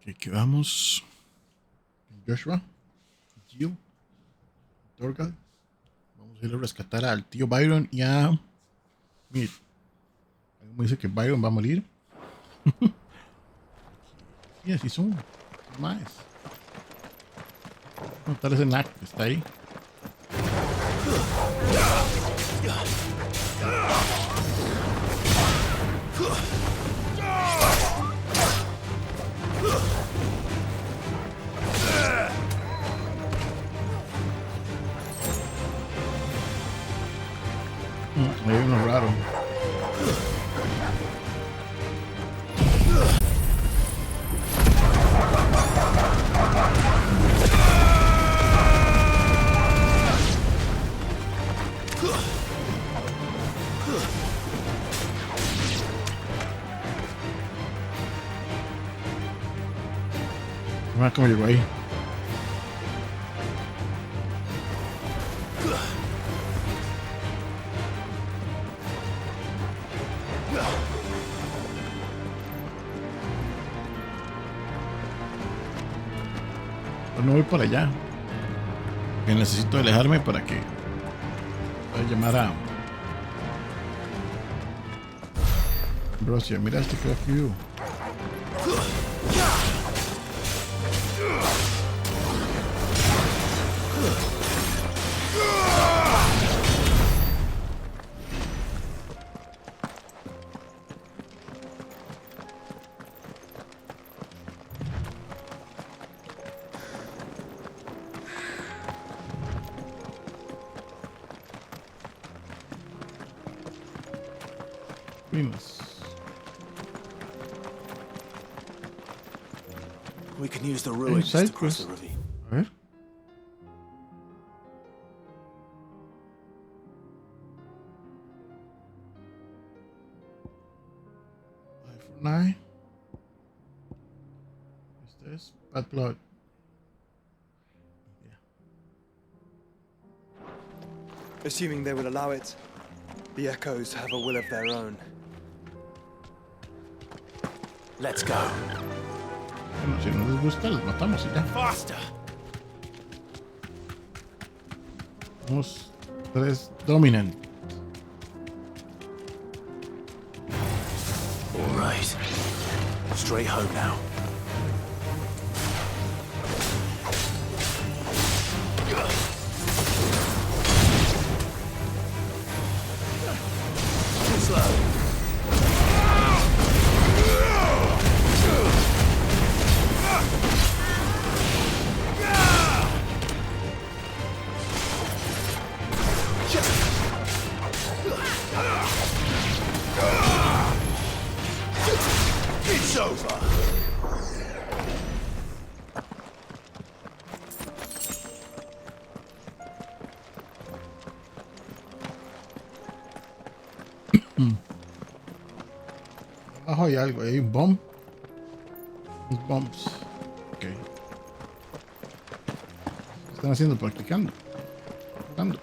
Que quedamos. Joshua, Jill, Torgal. Vamos a ir a rescatar al tío Byron y a. Mira, me dice que Byron va a morir. Y así son. Más. Notar ese knack que está ahí. Hay uno raro. ¿Cómo llegó ahí? Pues no voy para allá. Que necesito alejarme para que pueda llamar a Brosia. Mira este que aquí. We can use the ruins to cross the ravine. A ver. Eye for an eye. Este es Bad Blood. Assuming they would allow it, the echoes have a will of their own. Let's go. Bueno, si no les gusta, los matamos y ya. Faster. Somos 3 dominant. All right. Straight home now. Too slow. It's over. Abajo hay algo, hay un bomb. Los bombs. Ok. ¿Qué están haciendo? Practicando. Practicando.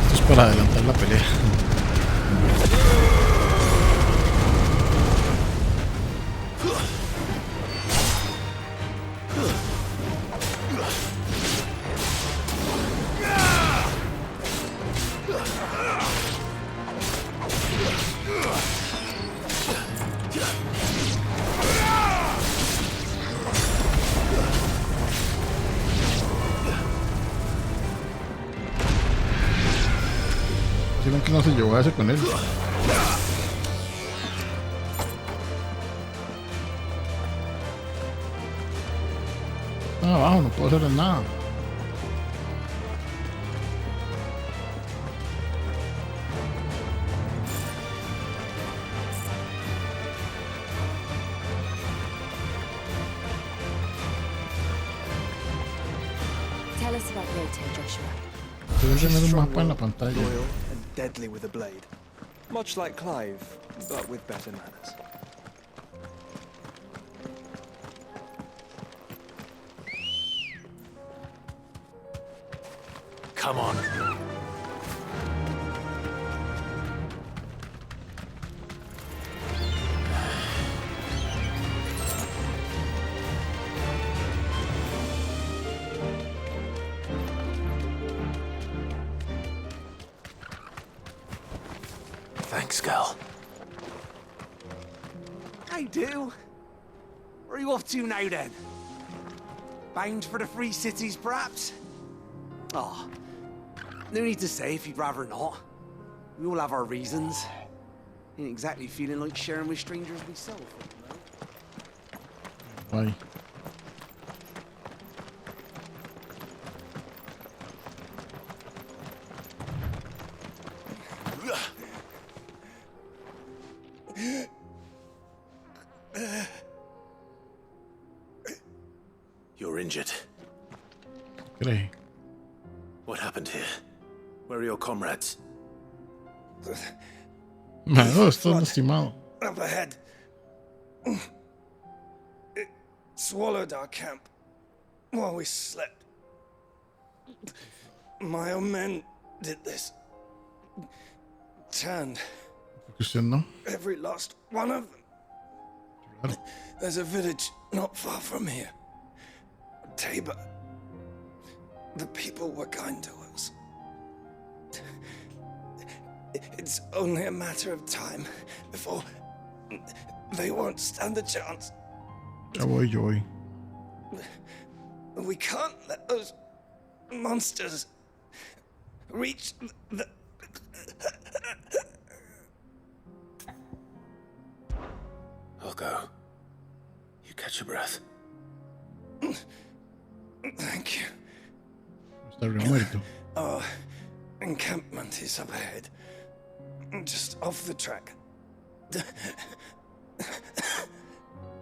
Esto es para adelantar la pelea. Si ven que no se llevó a ese con él. Abajo no puedo hacer nada. Tell us about Yote, Joshua. Deben tener un Strong mapa en la will, pantalla. loyal and deadly with a blade. Much like Clive, but with better manners. Come on. Thanks, girl. I do. Where are you off to now, then? Bound for the Free Cities, perhaps? Oh, no need to say if you'd rather not. We all have our reasons. Ain't exactly feeling like sharing with strangers myself. Why? You're injured. Cree. What happened here? Where are your comrades? Mano, estás lastimado. Up ahead. It swallowed our camp while we slept. My own men did this. Turned Cristiano. every last one of them. Claro. There's a village not far from here. Tabor. The people were kind to us. It's only a matter of time before they won't stand a chance. Ya voy, yo voy. We can't let those monsters reach the... I'll go. You catch your breath. Thank you. Está bien muerto. Our encampment is up ahead. Just off the track.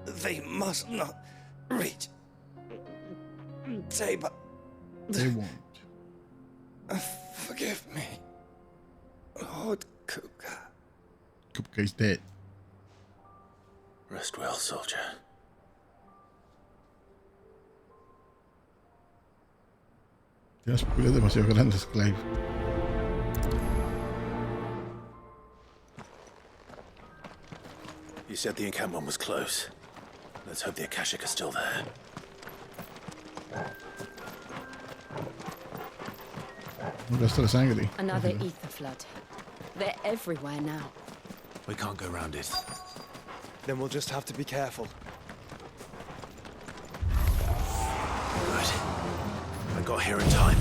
They must not reach Tabor. They won't. Forgive me, Lord Kuka. Cupcake's dead. Rest well, soldier. Tienes pupilas demasiado grandes, Clive. You said the encampment was close. Let's hope the Akashic are still there. Un resto de sangre. Another ether flood. They're everywhere now. We can't go round it. Then we'll just have to be careful. Good. I got here in time.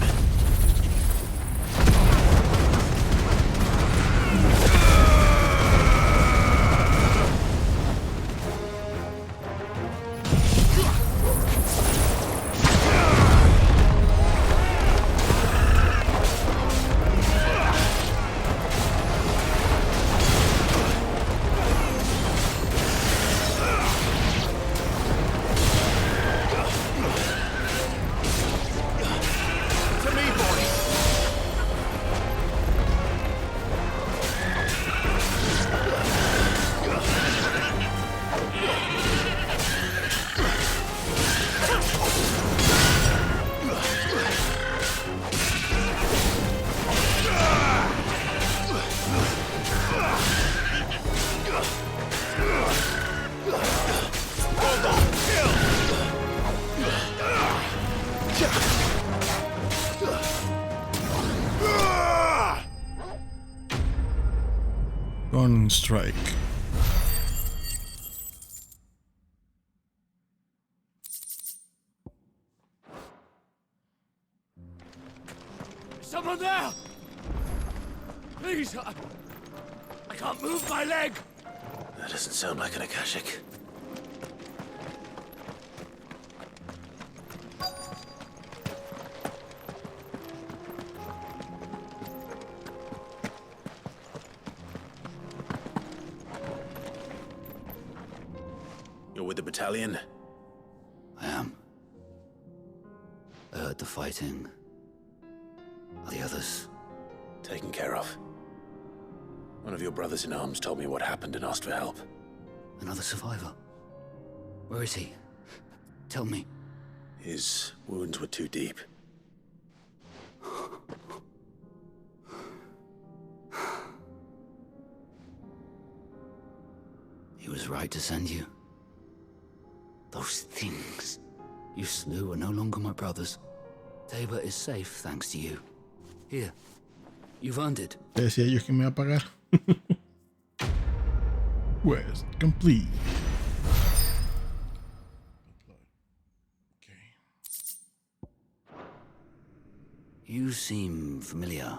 Gun strike. Someone there! Please, I can't move my leg! That doesn't sound like an Akashic. You're with the battalion? I am. I heard the fighting. Are the others? Taken care of. One of your brothers in arms told me what happened and asked for help. Another survivor? Where is he? Tell me. His wounds were too deep. He was right to send you. Those things you slew are no longer my brothers. Tabor is safe thanks to you. Here, you've earned it. Te decía yo que me iba a pagar. Quest complete. Okay. You seem familiar.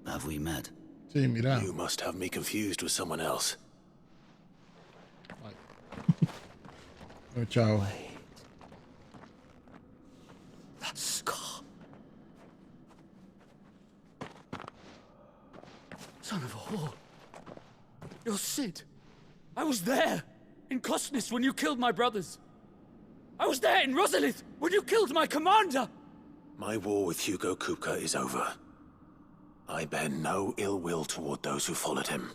Have we met? Sí, mira. You must have me confused with someone else. Oh, chao. That scar. Son of a whore. You're Sid. I was there in Cosnis when you killed my brothers. I was there in Rosalith when you killed my commander. My war with Hugo Kupka is over. I bear no ill will toward those who followed him.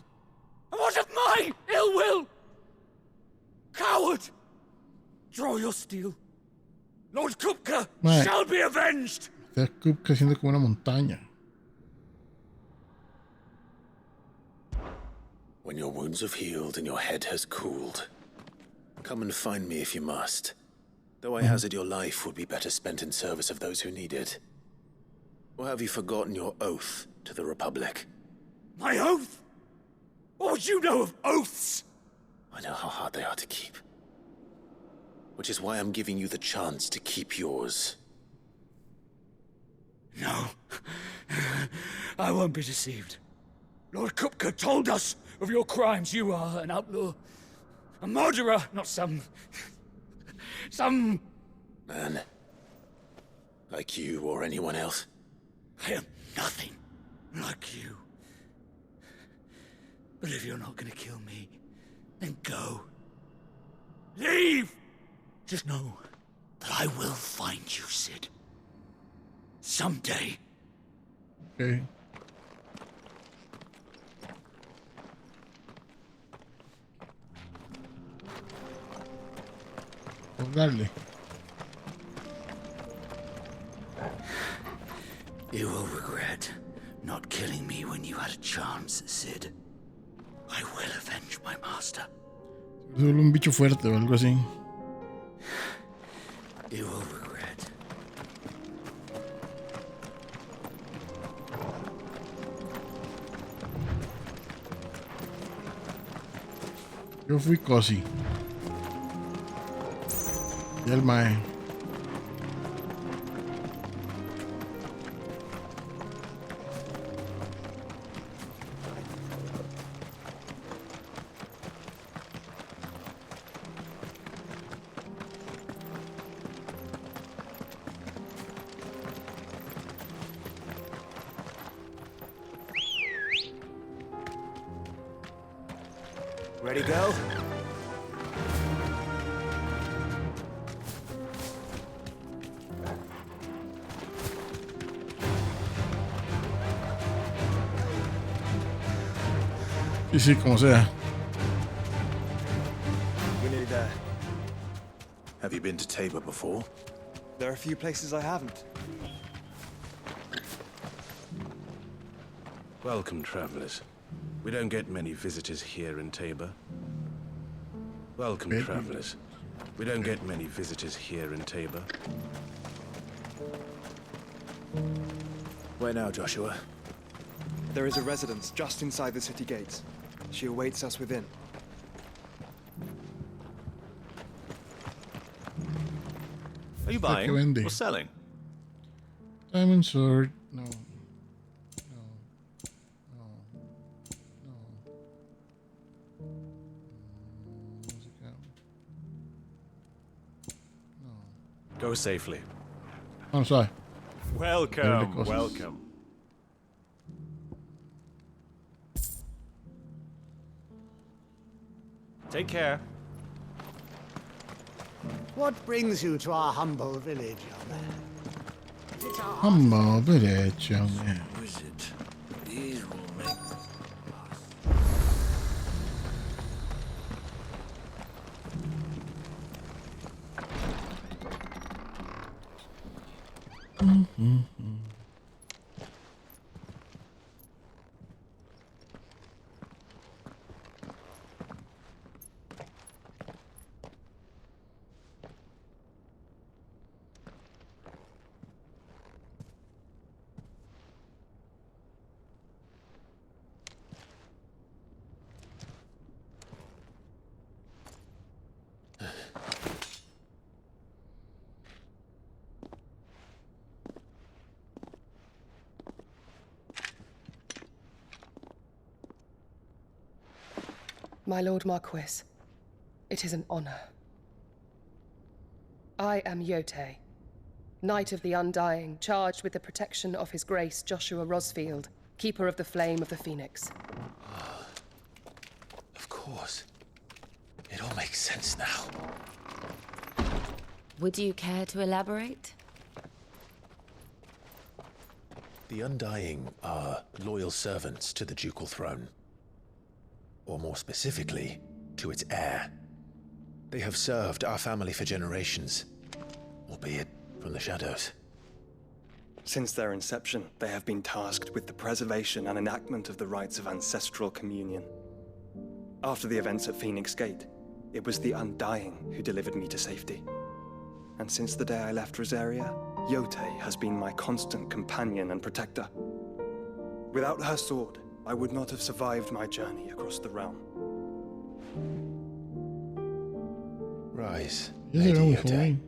And what of my ill will? Coward! Draw your steel. Lord Kupka Right. shall be avenged! Está Coop creciendo como una montaña. When your wounds have healed and your head has cooled, come and find me if you must. Though I hazard your life would be better spent in service of those who need it. Or have you forgotten your oath to the Republic? My oath? What would you know of oaths? I know how hard they are to keep. Which is why I'm giving you the chance to keep yours. No. I won't be deceived. Lord Kupka told us of your crimes. You are an outlaw. A murderer, not some... Man. Like you or anyone else. I am nothing like you. But if you're not gonna kill me, then go. Leave! Just know that I will find you, Sid. Someday. Okay. Pues darle. You will regret not killing me when you had a chance, Sid. I will avenge my master. Solo un bicho fuerte o algo así. You will regret. Yo fui Cosi. Y el mae. Ready, go? Sí, sí, como sea. We're nearly there. Have you been to Tabor before? There are a few places I haven't. Welcome, travelers. We don't get many visitors here in Tabor. Welcome, Maybe. travelers. We don't get many visitors here in Tabor. Where now, Joshua? There is a residence just inside the city gates. She awaits us within. Are you Like buying Wendy. or selling? Diamond sword. No. No. No. No. Música. No. Go safely. I'm sorry. Welcome, cosas. welcome. Take care. What brings you to our humble village, young man? It's our Humble village, young man. Is it? These will make... My Lord Marquis, it is an honor. I am Yote, Knight of the Undying, charged with the protection of His Grace Joshua Rosfield, Keeper of the Flame of the Phoenix. Of course. It all makes sense now. Would you care to elaborate? The Undying are loyal servants to the ducal throne. Or more specifically, to its heir. They have served our family for generations, albeit from the shadows. Since their inception, they have been tasked with the preservation and enactment of the rites of ancestral communion. After the events at Phoenix Gate, it was the Undying who delivered me to safety. And since the day I left Rosaria, Yote has been my constant companion and protector. Without her sword, I would not have survived my journey across the realm. Rise, Ese Lady era muy Yote. joven.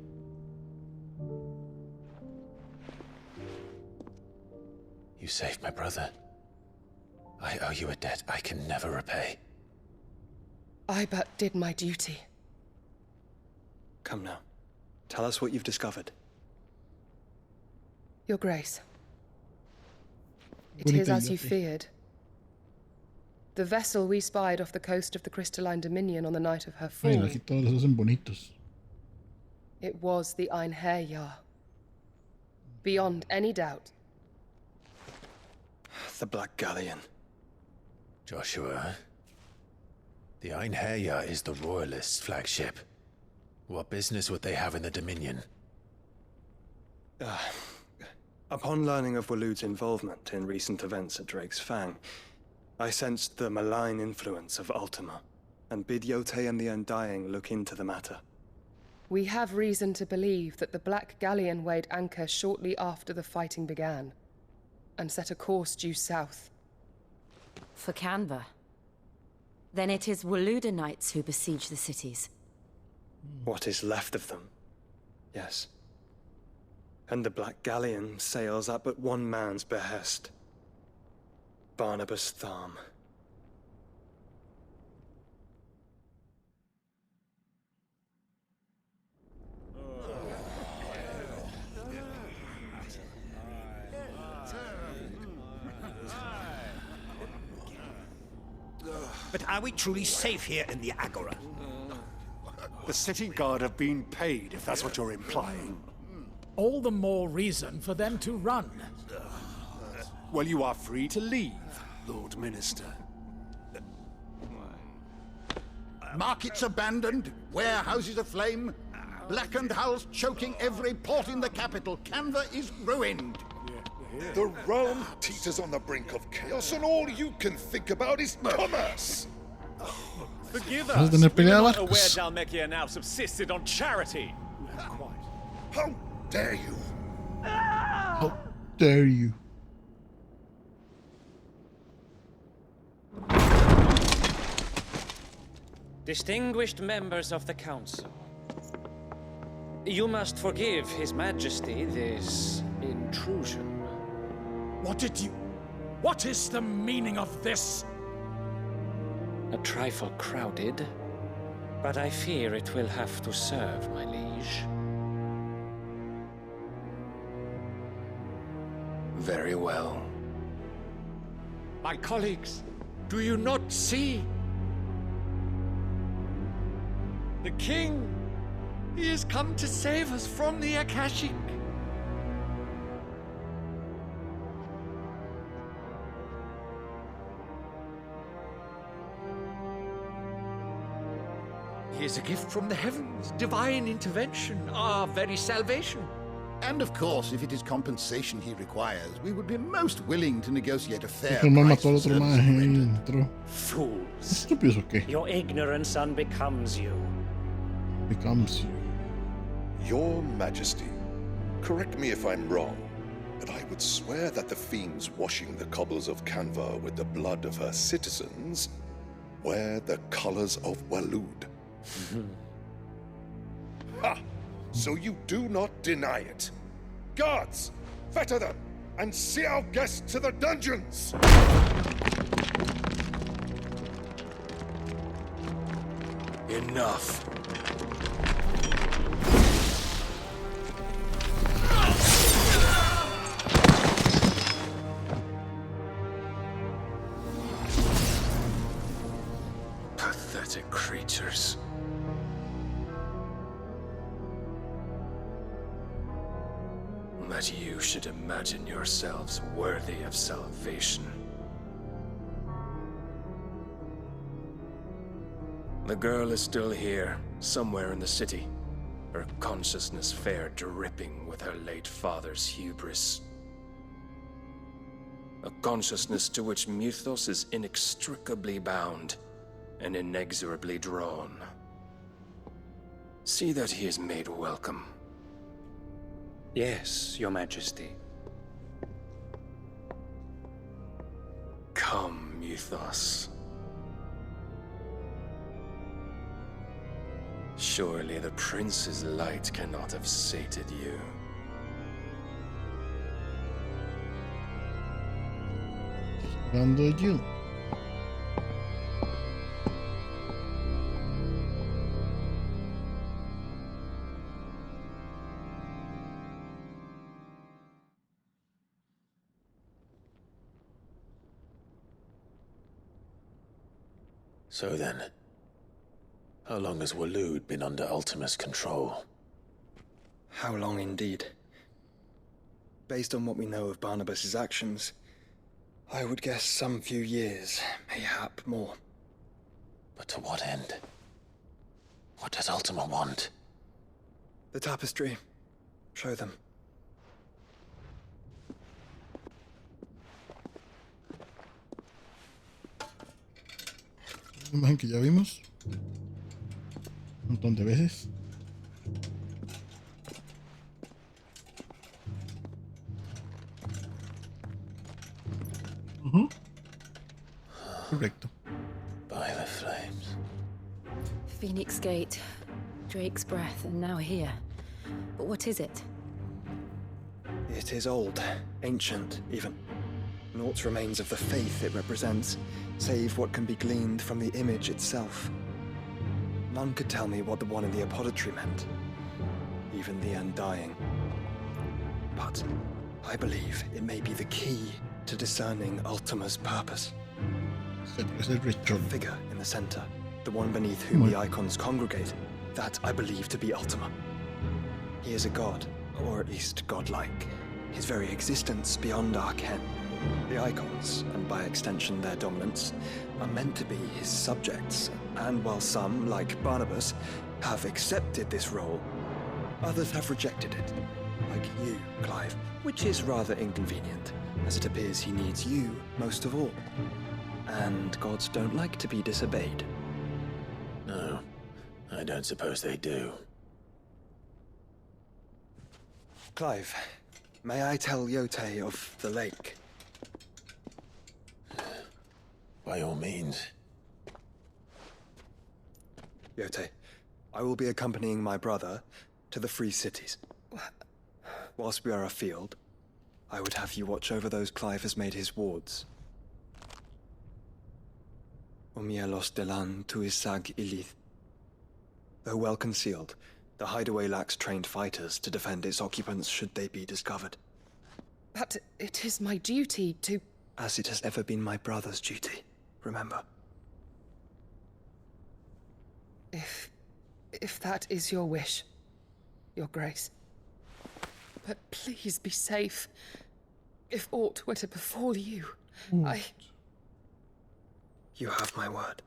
You saved my brother. I owe you a debt I can never repay. I but did my duty. Come now. Tell us what you've discovered. Your Grace. It Bonita is as you Yote. feared. The vessel we spied off the coast of the Crystalline Dominion on the night of her fall, Ay, aquí todos los hacen bonitos. it was the Einherjar. Beyond any doubt. The Black Galleon. Joshua, the Einherjar is the Royalists' flagship. What business would they have in the Dominion? Upon learning of Waloed's involvement in recent events at Drake's Fang, I sensed the malign influence of Ultima, and bid Yote and the Undying look into the matter. We have reason to believe that the Black Galleon weighed anchor shortly after the fighting began, and set a course due south. For Canva. Then it is Waloeda knights who besiege the cities. What is left of them? Yes. And the Black Galleon sails at but one man's behest. Barnabas Tharm. But are we truly safe here in the Agora? The city guard have been paid, if that's what you're implying. All the more reason for them to run. Well, you are free to leave, Lord Minister. Markets abandoned, warehouses aflame, blackened hulls choking every port in the capital. Canva is ruined. The realm teeters on the brink of chaos, and all you can think about is commerce. Forgive Vas a us. tener We were pelea de not aware barcos. Dalmekia now subsisted on charity. How dare you? How dare you? Distinguished members of the Council, you must forgive His Majesty this intrusion. What is the meaning of this? A trifle crowded, but I fear it will have to serve, my liege. Very well. My colleagues, do you not see? The king, he has come to save us from the Akashic. He is a gift from the heavens, divine intervention, our very salvation. And of course, if it is compensation he requires, we would be most willing to negotiate a fair El man price mató al for otro services maje y rendered. entró. Fools. ¿Estúpidos o qué? Your ignorance unbecomes you. Becomes you. Your Majesty, correct me if I'm wrong, but I would swear that the fiends washing the cobbles of Canva with the blood of her citizens wear the colors of Waloed. Ha! So you do not deny it. Guards, fetter them, and see our guests to the dungeons! Enough. Pathetic creatures. That you should imagine yourselves worthy of salvation. The girl is still here, somewhere in the city, her consciousness fair dripping with her late father's hubris. A consciousness to which Mythos is inextricably bound and inexorably drawn. See that he is made welcome. Yes, Your Majesty. Come, Mythos. Surely the prince's light cannot have sated you. Hablando de Jill. So then, how long has Waloed been under Ultima's control? How long indeed? Based on what we know of Barnabas's actions, I would guess some few years, mayhap more. But to what end? What does Ultima want? The tapestry. Show them. Una imagen que ya vimos un montón de veces. Correcto. By the flames. Phoenix Gate, Drake's Breath, and now here. But what is it? It is old, ancient, even. Naught remains of the faith it represents, save what can be gleaned from the image itself. None could tell me what the one in the apothecary meant, even the Undying. But I believe it may be the key to discerning Ultima's purpose. The figure in the center, the one beneath whom the icons congregate, that I believe to be Ultima. He is a god, or at least godlike, his very existence beyond our ken. The icons, and by extension their dominants, are meant to be his subjects, and while some, like Barnabas, have accepted this role, others have rejected it, like you, Clive, which is rather inconvenient, as it appears he needs you most of all. And gods don't like to be disobeyed. No, I don't suppose they do. Clive, may I tell Yote of the lake? By all means. Yote, I will be accompanying my brother to the Free Cities. Whilst we are afield, I would have you watch over those Clive has made his wards. Omielos delan tuisag ilith. Though well concealed, the hideaway lacks trained fighters to defend its occupants should they be discovered. But it is my duty to... As it has ever been my brother's duty, remember. If that is your wish, Your Grace. But please be safe. If aught were to befall you, You have my word.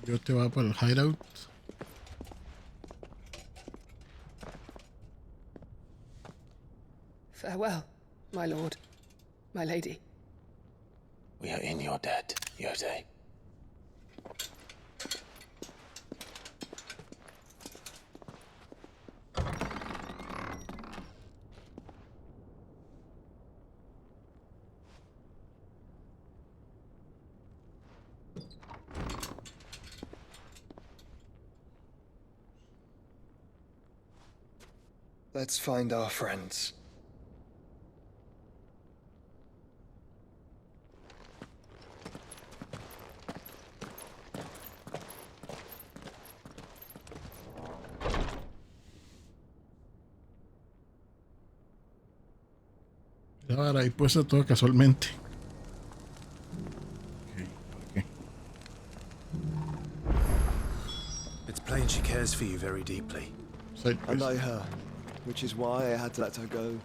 Yo te va para el hideout. Farewell, my lord, my lady. We are in your debt, Yote. Let's find our friends. La vara ahí puesta todo casualmente. Okay. It's plain she cares for you very deeply. And I her, which is why I had to let her go.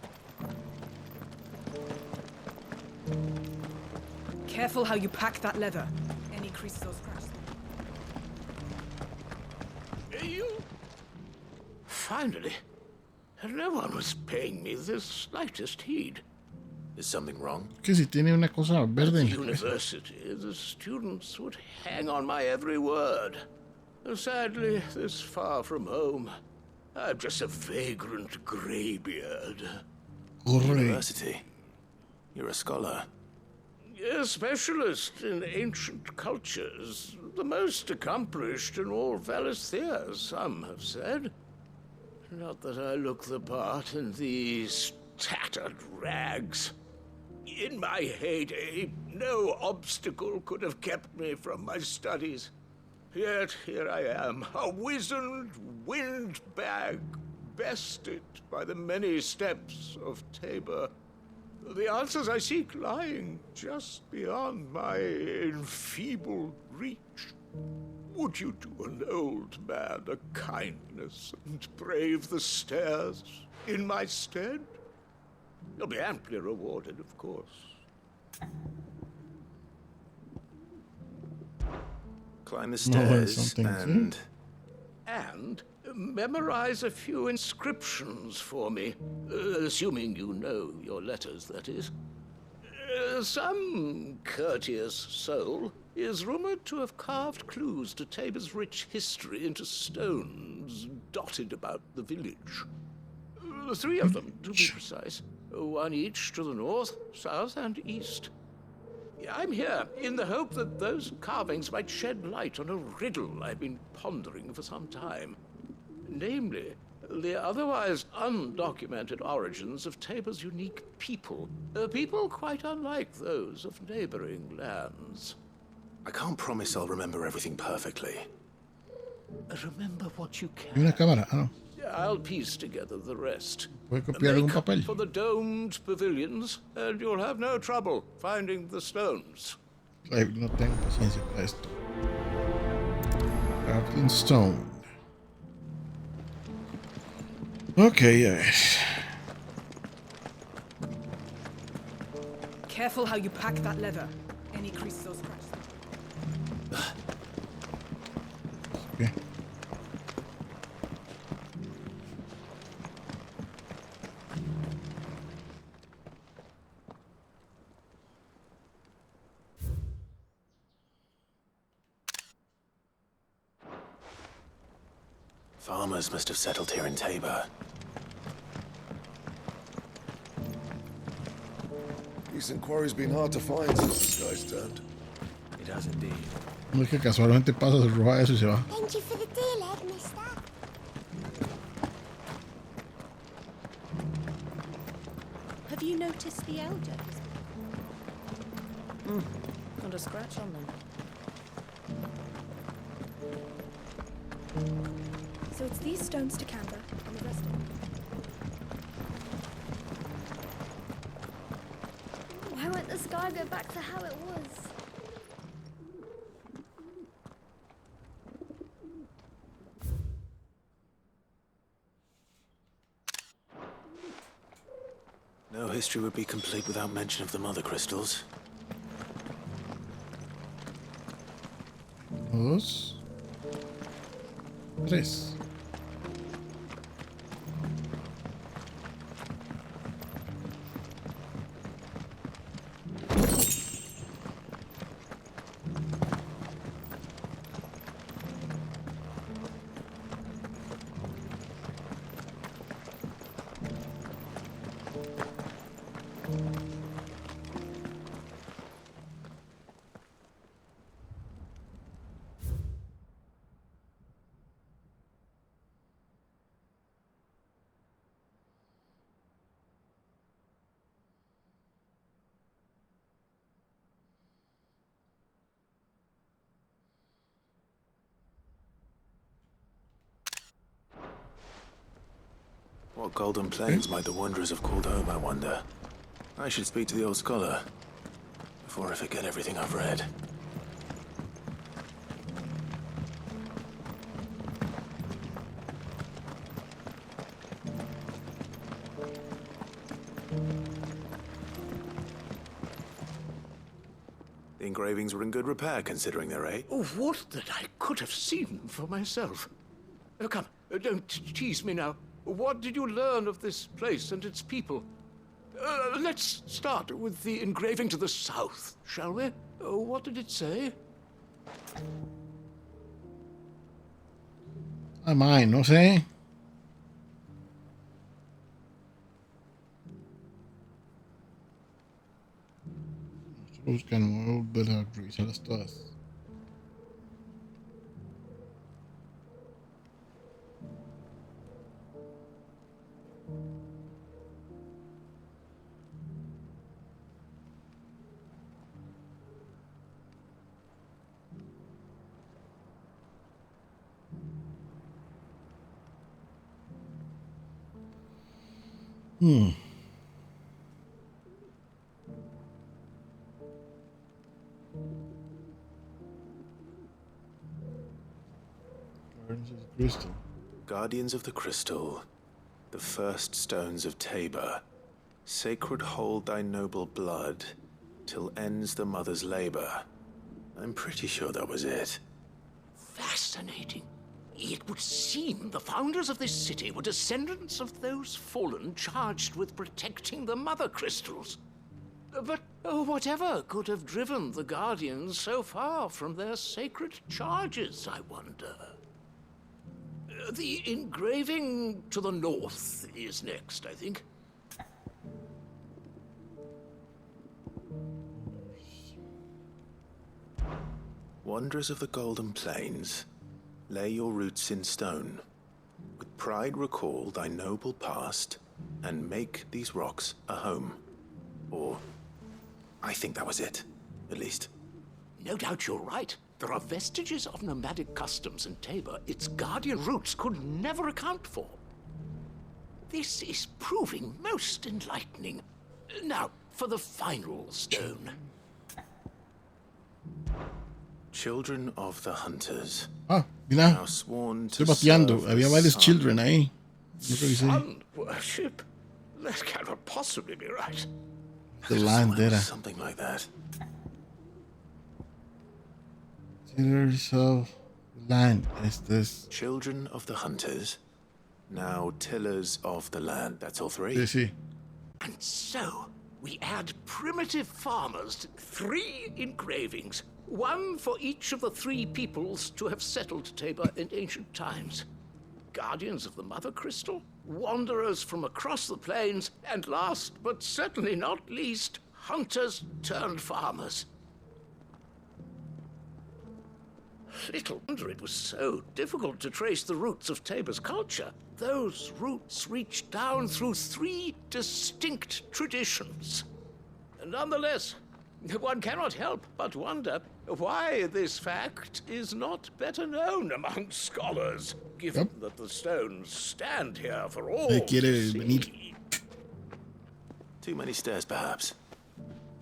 Careful how you pack that leather. Any creases or scratches. You? Finally. No one was paying me the slightest heed. Is something wrong? Que si tiene una cosa verde At en the la cabeza. university, the students would hang on my every word. Sadly, this far from home, I'm just a vagrant greybeard. University? You're a scholar. A specialist in ancient cultures. The most accomplished in all Valisthea, some have said. Not that I look the part in these tattered rags. In my heyday, no obstacle could have kept me from my studies. Yet here I am, a wizened windbag, bested by the many steps of Tabor. The answers I seek lying just beyond my enfeebled reach. Would you do an old man a kindness and brave the stairs in my stead? You'll be amply rewarded, of course. Climb the stairs and memorize a few inscriptions for me, assuming you know your letters, that is. Some courteous soul is rumored to have carved clues to Tabor's rich history into stones dotted about the village. 3 of them, to be precise. 1 each to the north, south, and east. I'm here in the hope that those carvings might shed light on a riddle I've been pondering for some time. Namely, the otherwise undocumented origins of Tabor's unique people. People quite unlike those of neighboring lands. I can't promise I'll remember everything perfectly. Remember what you Y can. una cámara. Ah, no. I'll piece together the rest. Puede copiar algún papel. For the domed pavilions, and you'll have no trouble finding the stones. Ay, no tengo paciencia para esto. Carved stone. Ok, a ver. Careful how you pack that leather. Any creases or scratches. Okay. Farmers must have settled here in Tabor. Decent quarry's been hard to find since the sky's turned. It has indeed. No es que casualmente pasa, se roba eso y se va. Thank you for the deal, egg, mister. Have you noticed the elders? Not a scratch on them. So it's these stones to Canva and the rest of them. Why won't the sky go back to how it was? No history would be complete without mention of the mother crystals. Dos. Tres. What golden plains might the wanderers have called home, I wonder? I should speak to the old scholar before I forget everything I've read. The engravings were in good repair, considering their age. Oh, what that I could have seen for myself. Come, don't tease me now. What did you learn of this place and its people? Let's start with the engraving to the south, shall we? What did it say? Ay, mae, no sé. Estoy buscando, voy a volver a revisarlas todas. Guardians of the Crystal. Guardians of the Crystal, the first stones of Tabor. Sacred hold thy noble blood, till ends the mother's labor. I'm pretty sure that was it. Fascinating. It would seem the founders of this city were descendants of those fallen charged with protecting the mother crystals. But whatever could have driven the Guardians so far from their sacred charges, I wonder? The engraving to the north is next, I think. Wanderers of the Golden Plains, lay your roots in stone. With pride recall thy noble past, and make these rocks a home. Or, I think that was it, at least. No doubt you're right. There are vestiges of nomadic customs in Tabor its guardian roots could never account for. This is proving most enlightening. Now, for the final stone. Children of the Hunters. Ah, mira. Now sworn to Estoy pateando. serve Había the varios sun. children ahí. No revisé. Sun worship? That cannot possibly be right. The land era. Something like that. Tillers of land. Estes. Children of the Hunters. Now tillers of the land. That's all three. Sí, sí. And so, we add primitive farmers to 3 engravings, one for each of the 3 peoples to have settled Tabor in ancient times. Guardians of the Mother Crystal, wanderers from across the plains, and last but certainly not least, hunters turned farmers. Little wonder it was so difficult to trace the roots of Tabor's culture. Those roots reach down through 3 distinct traditions. Nonetheless, one cannot help but wonder why this fact is not better known among scholars, given that the stones stand here for all to see. Too many stairs, perhaps.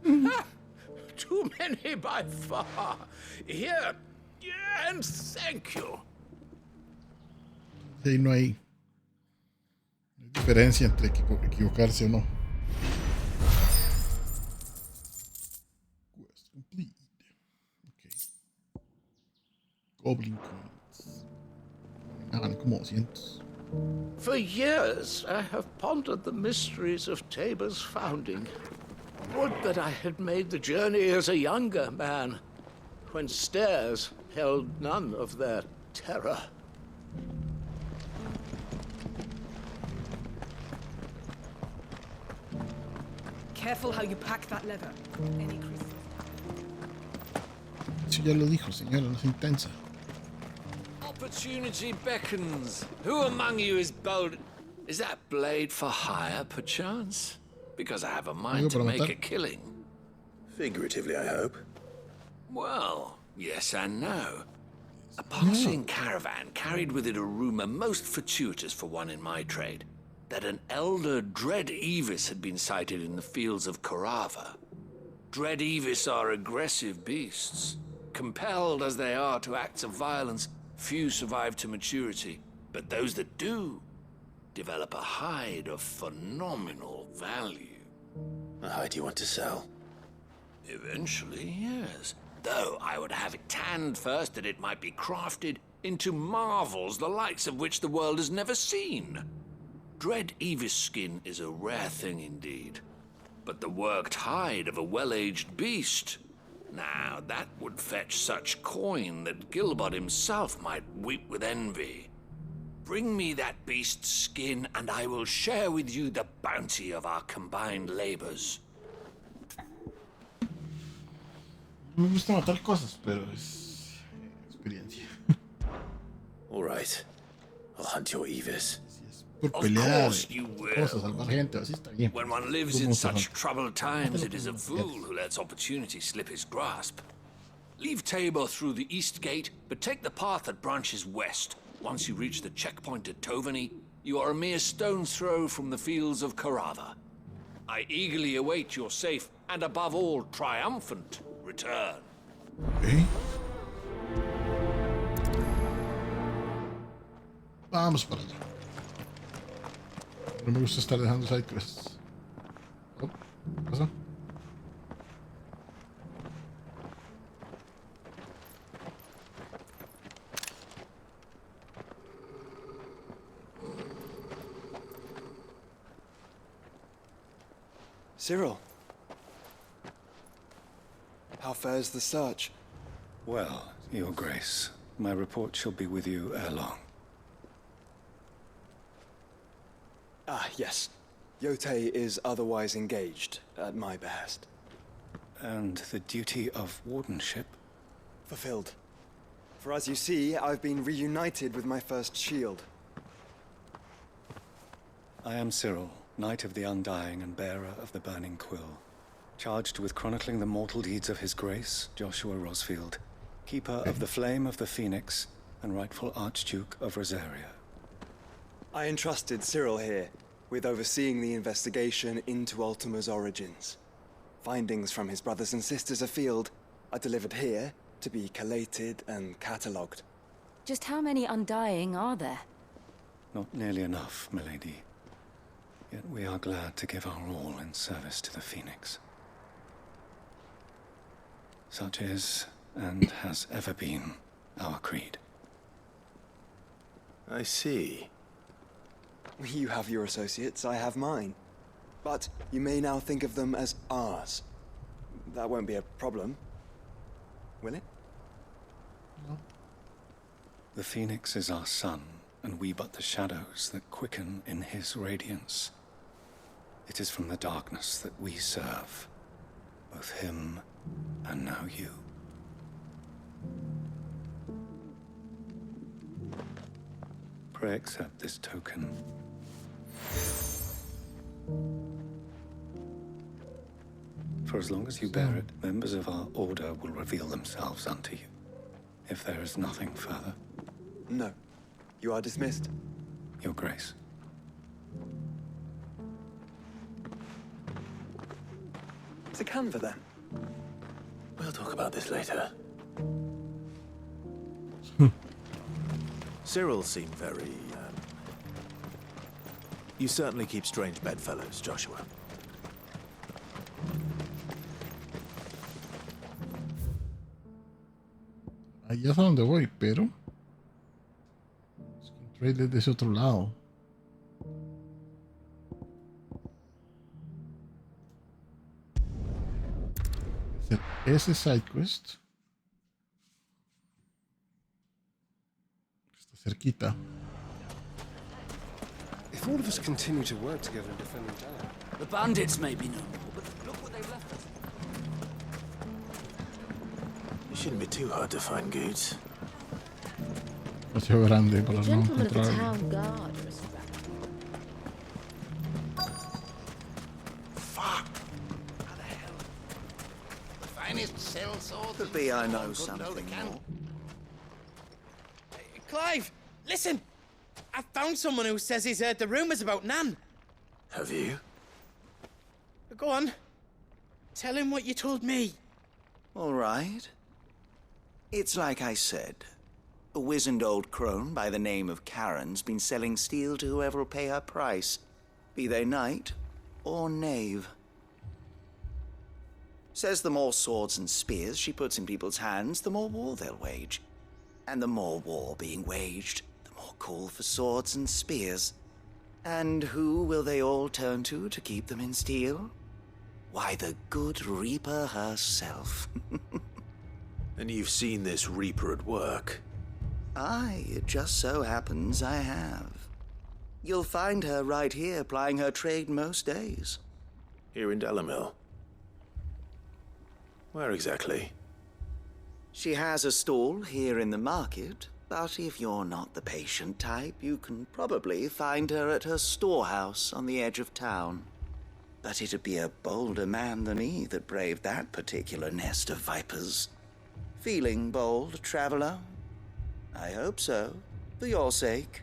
Too many by far. Here, and thank you. Sí, no hay diferencia entre equivocarse o no. Quest complete. Okay. Goblin coins. Hagan como 200. For years, I have pondered the mysteries of Tabor's founding. Would that I had made the journey as a younger man, when stairs held none of their terror. Careful how you pack that leather. Any crystals. Eso ya lo dijo, señora, no es intensa. Opportunity beckons. Who among you is bold? Is that blade for hire, perchance? Because I have a mind to make a killing. Figuratively, I hope. Well, yes and no. A passing caravan carried with it a rumor most fortuitous for one in my trade. that an elder Dread Evis had been sighted in the fields of Carava. Dread Evis are aggressive beasts. Compelled as they are to acts of violence, few survive to maturity, but those that do develop a hide of phenomenal value. A hide you want to sell? Eventually, yes. Though I would have it tanned first that it might be crafted into marvels the likes of which the world has never seen. Dread Evis skin is a rare thing indeed. But the worked hide of a well-aged beast, now that would fetch such coin that Gilbert himself might weep with envy. Bring me that beast's skin and I will share with you the bounty of our combined labors. Me gusta matar cosas, pero es experiencia. All right. I'll hunt your Evis. Por Of pelear, course you cosas, will. salvar gente, así está bien. When one lives in such troubled times, it is a fool who lets opportunity slip his grasp. Leave Tabor through the east gate, but take the path that branches west. Once you reach the checkpoint at Tovany, you are a mere stone's throw from the fields of Carava. I eagerly await your safe, and above all, triumphant return. Okay. Vamos para allá. No me gusta estar dejando side quests. Oh, ¿qué pasa? Cyril. How fares the search? Well, Your Grace, my report shall be with you ere long. Ah, yes. Yotei is otherwise engaged, at my behest. And the duty of wardenship? Fulfilled. For as you see, I've been reunited with my first shield. I am Cyril, Knight of the Undying and bearer of the Burning Quill, charged with chronicling the mortal deeds of His Grace, Joshua Rosfield, Keeper of the Flame of the Phoenix and rightful Archduke of Rosaria. I entrusted Cyril here with overseeing the investigation into Ultima's origins. Findings from his brothers and sisters afield are delivered here to be collated and catalogued. Just how many Undying are there? Not nearly enough, milady. Yet we are glad to give our all in service to the Phoenix. Such is, and has ever been, our creed. I see. You have your associates, I have mine. But you may now think of them as ours. That won't be a problem, will it? No. The Phoenix is our sun, and we but the shadows that quicken in his radiance. It is from the darkness that we serve, both him and now you. Pray accept this token. For as long as you bear it, members of our order will reveal themselves unto you. If there is nothing further. No. You are dismissed. Your Grace. To Canva, then. We'll talk about this later. Cyril seemed very, You certainly keep strange bedfellows, Joshua. Allá es a donde voy, pero... es que entré desde ese otro lado. Ese side quest está cerquita. If all of us continue to work together in defending town. The bandits may be no more, but look what they've left us. It shouldn't be too hard to find goods. Espacio grande para The no gentleman of the encontrar. town guard respect. Fuck! How the hell? The finest cell sword. Could be I know something more. Clive, listen! I found someone who says he's heard the rumors about Nan. Have you? Go on. Tell him what you told me. All right. It's like I said. A wizened old crone by the name of Karen's been selling steel to whoever'll pay her price, be they knight or knave. Says the more swords and spears she puts in people's hands, the more war they'll wage. And the more war being waged, the more call for swords and spears. And who will they all turn to keep them in steel? Why, the good Reaper herself. And you've seen this Reaper at work? Aye, it just so happens I have. You'll find her right here plying her trade most days. Here in Delamil? Where exactly? She has a stall here in the market, but if you're not the patient type, you can probably find her at her storehouse on the edge of town. But it'd be a bolder man than me that braved that particular nest of vipers. Feeling bold, traveler? I hope so, for your sake.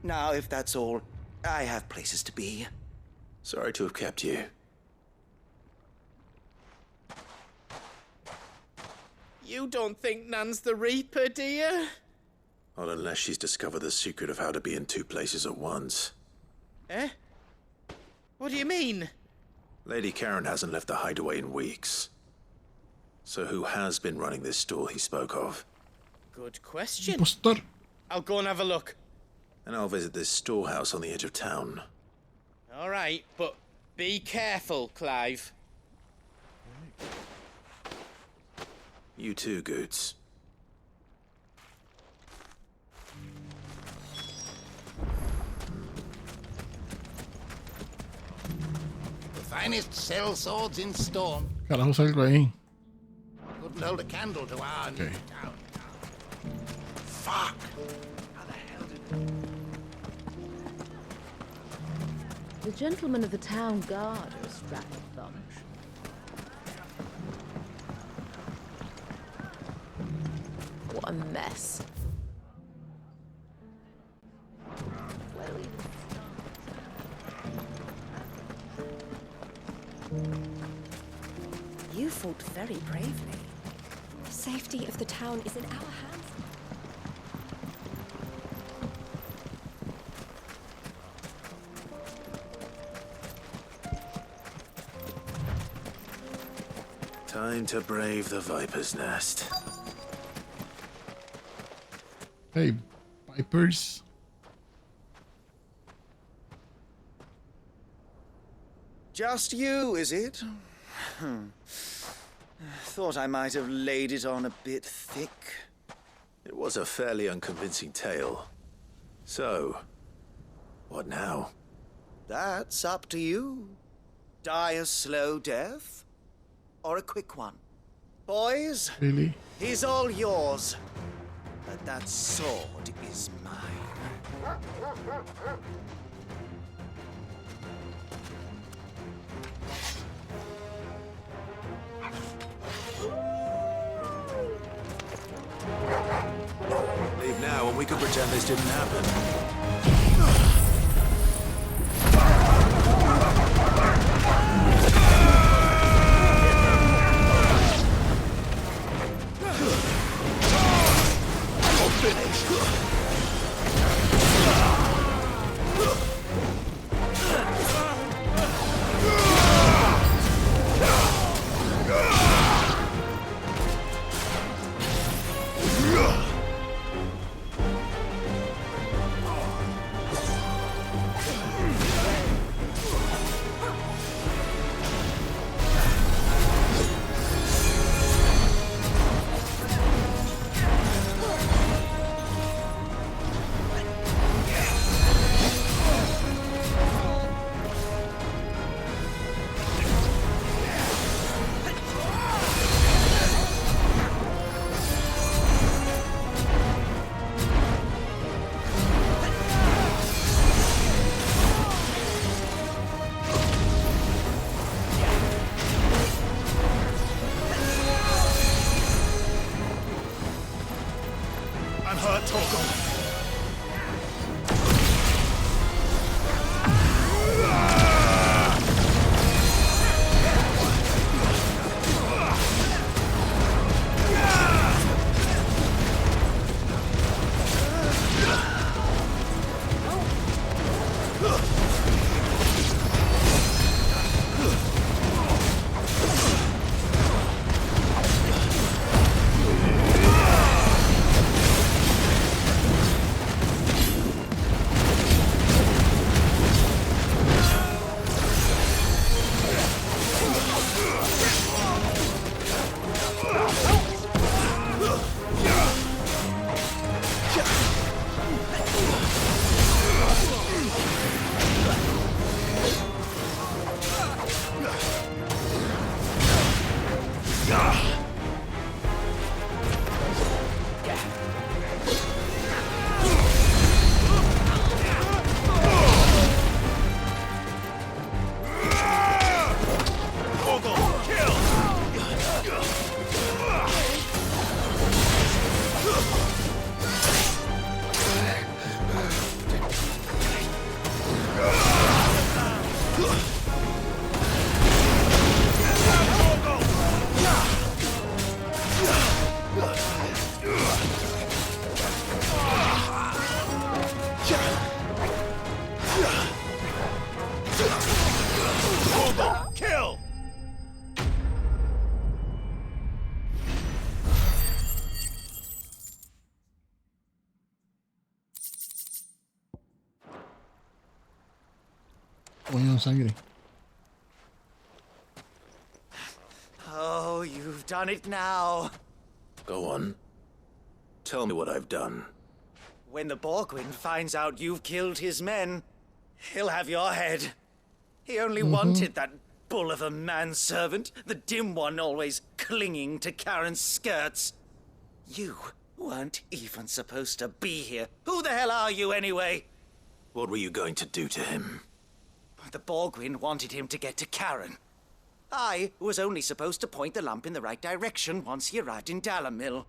Now, if that's all, I have places to be. Sorry to have kept you. You don't think Nan's the Reaper, do you? Not unless she's discovered the secret of how to be in two places at once. Eh? What do you mean? Lady Karen hasn't left the hideaway in weeks. So who has been running this stall he spoke of? Good question. Impostor. I'll go and have a look. And I'll visit this storehouse on the edge of town. All right, but be careful, Clive. You too, Goots. The finest sell swords in Storm. Carajo salgo ahí. Couldn't hold a candle to our new town. Fuck! How the hell did... The gentlemen of the town guard are a strapping bunch. What a mess. Where do we even start? You fought very bravely. The safety of the town is in our hands. Time to brave the Viper's Nest. Hey, Vipers. Just you, is it? Thought I might have laid it on a bit thick. It was a fairly unconvincing tale. So, what now? That's up to you. Die a slow death, or a quick one. Boys, Really? he's all yours. But that sword is mine. Leave now and we can pretend this didn't happen. I'm hurt, Torgal. poniendo sangre. Oh, you've done it now. Go on. Tell me what I've done. When the Borgwind finds out you've killed his men, he'll have your head. He only wanted that bull of a manservant, the dim one always clinging to Karen's skirts. You weren't even supposed to be here. Who the hell are you anyway? What were you going to do to him? The Borgwind wanted him to get to Karen. I was only supposed to point the lamp in the right direction once he arrived in Dalamil.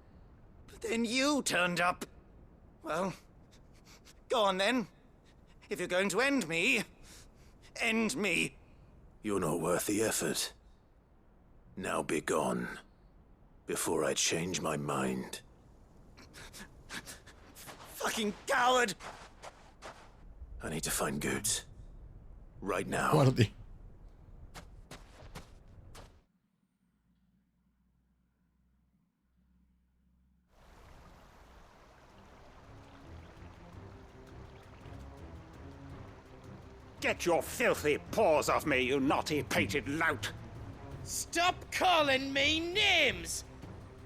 But then you turned up. Well, go on then. If you're going to end me, end me. You're not worth the effort. Now be gone, before I change my mind. Fucking coward! I need to find Goots. Right now. Guardi. Get your filthy paws off me, you naughty-pated lout! Stop calling me names!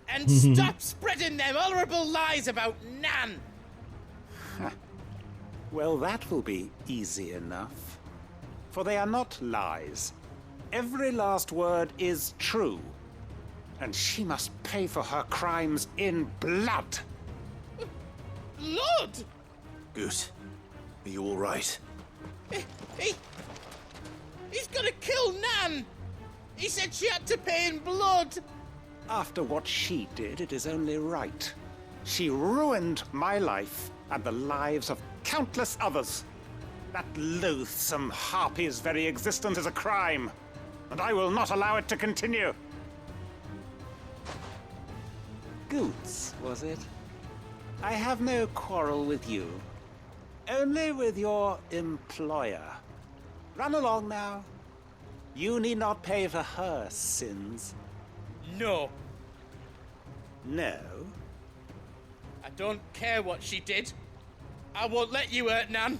And stop spreading them horrible lies about Nan! Well, that will be easy enough. For they are not lies. Every last word is true. And she must pay for her crimes in blood. Blood? Goot, are you all right? He's gonna kill Nan! He said she had to pay in blood! After what she did, it is only right. She ruined my life and the lives of countless others. That loathsome harpy's very existence is a crime, and I will not allow it to continue. Goots, was it? I have no quarrel with you. Only with your employer. Run along now. You need not pay for her sins. No. No? I don't care what she did. I won't let you hurt Nan.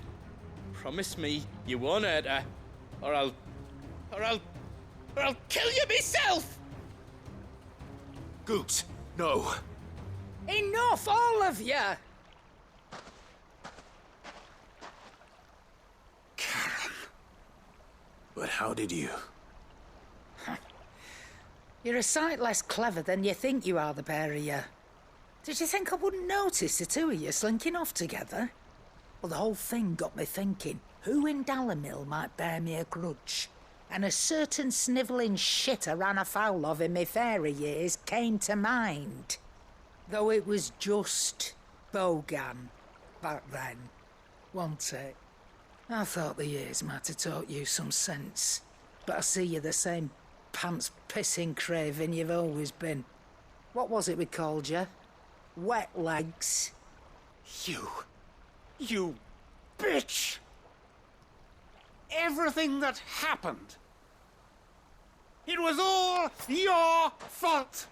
Promise me you won't hurt her, or I'll kill you myself! Goot, no. Enough, all of you! But how did you? You're a sight less clever than you think you are, the pair of you. Did you think I wouldn't notice the two of you slinking off together? Well, the whole thing got me thinking, who in Dalamil might bear me a grudge? And a certain snivelling shit I ran afoul of in my fairy years came to mind. Though it was just Bogan back then, wasn't it? I thought the years might have taught you some sense, but I see you're the same pants-pissing craven you've always been. What was it we called you? Wet legs? You bitch! Everything that happened, it was all your fault!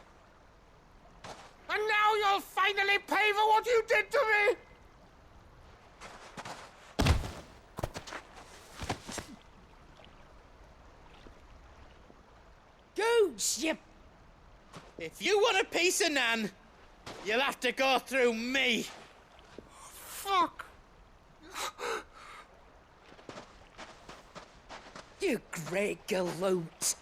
And now you'll finally pay for what you did to me! Goots, you... If you want a piece of Nan, you'll have to go through me. Fuck! You great galoot!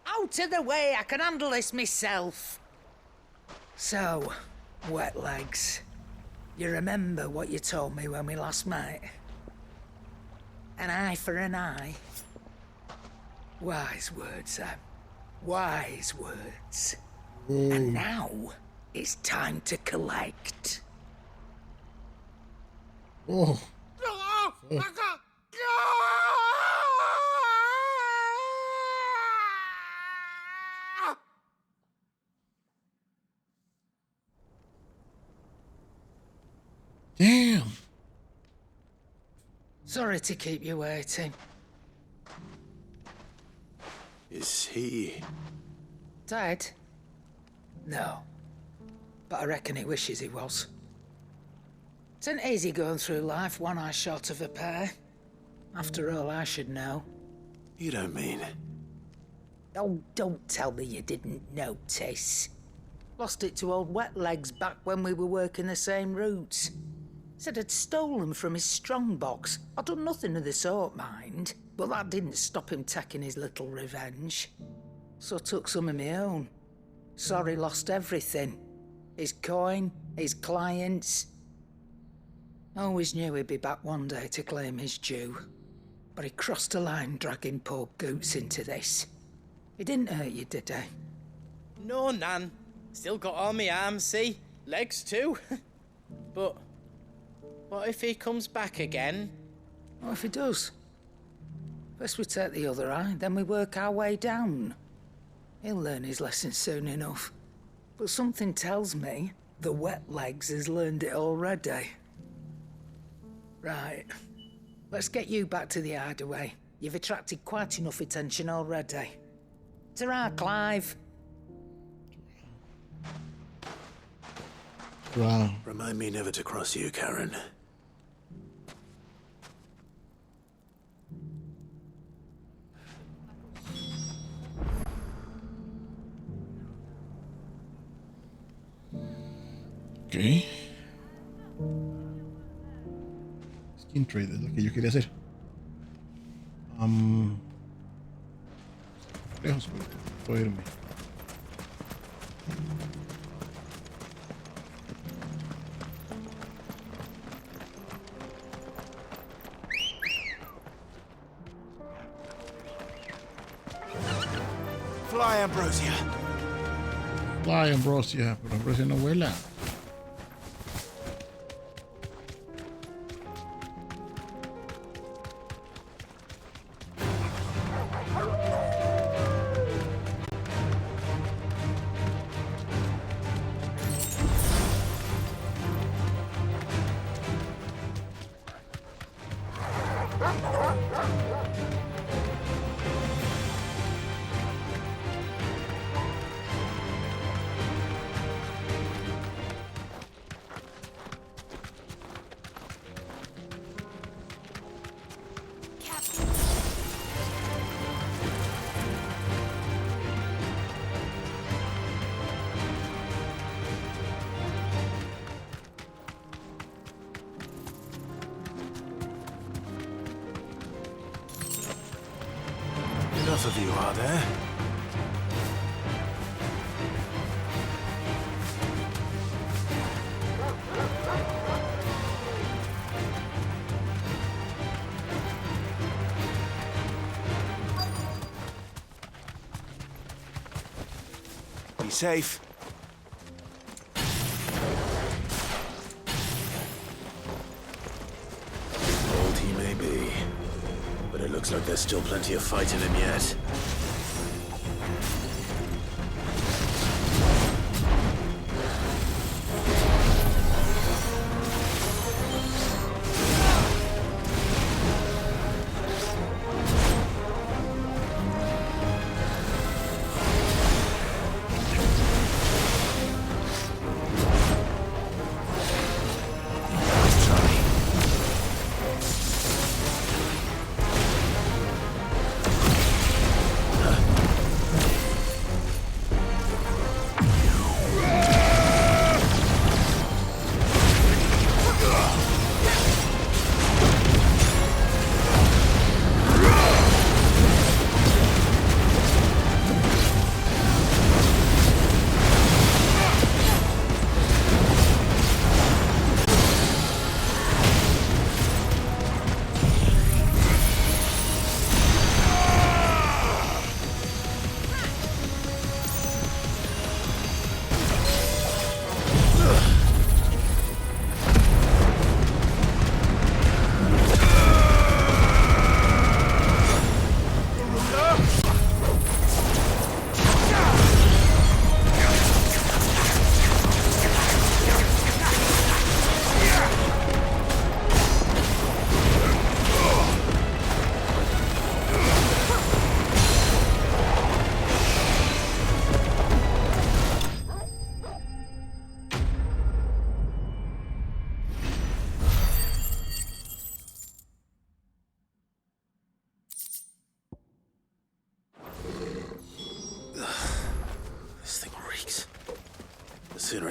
Out of the way, I can handle this myself. So, wet legs, you remember what you told me when we last met? An eye for an eye. Wise words, Sam. Wise words. And now, it's time to collect. Oh. Damn. Sorry to keep you waiting. Is he... Dead? No. But I reckon he wishes he was. It isn't easy going through life one eye short of a pair. After all, I should know. You don't mean... Oh, don't tell me you didn't notice. Lost it to old Wet Legs back when we were working the same routes. Said I'd stolen from his strongbox. I'd done nothing of the sort, mind, but that didn't stop him taking his little revenge. So I took some of my own. Sorry, lost everything. His coin, his clients. Always knew he'd be back one day to claim his due. But he crossed a line dragging poor Goots into this. He didn't hurt you, did he? No, Nan. Still got all my arms, see? Legs too. But what if he comes back again? What if he does? First we take the other eye, then we work our way down. He'll learn his lesson soon enough. But something tells me the Wet Legs has learned it already. Right. Let's get you back to the hideaway. You've attracted quite enough attention already. Ta-ra, Clive. Wow. Remind me never to cross you, Karen. Ok. Skin trade es lo que yo quería hacer. Lejos, puedo irme. Fly, Ambrosia. Fly, Ambrosia. Pero Ambrosia no vuela. Enough of you, are there? Be safe. Old he may be, but it looks like there's still plenty of fight in him yet.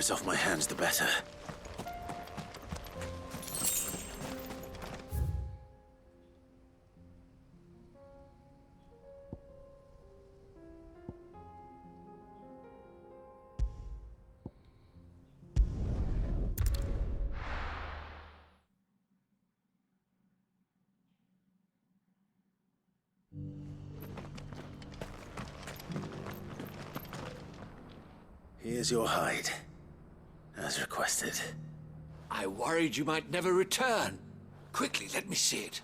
it's off my hands, the better. Here's your hide, as requested. I worried you might never return. Quickly, let me see it.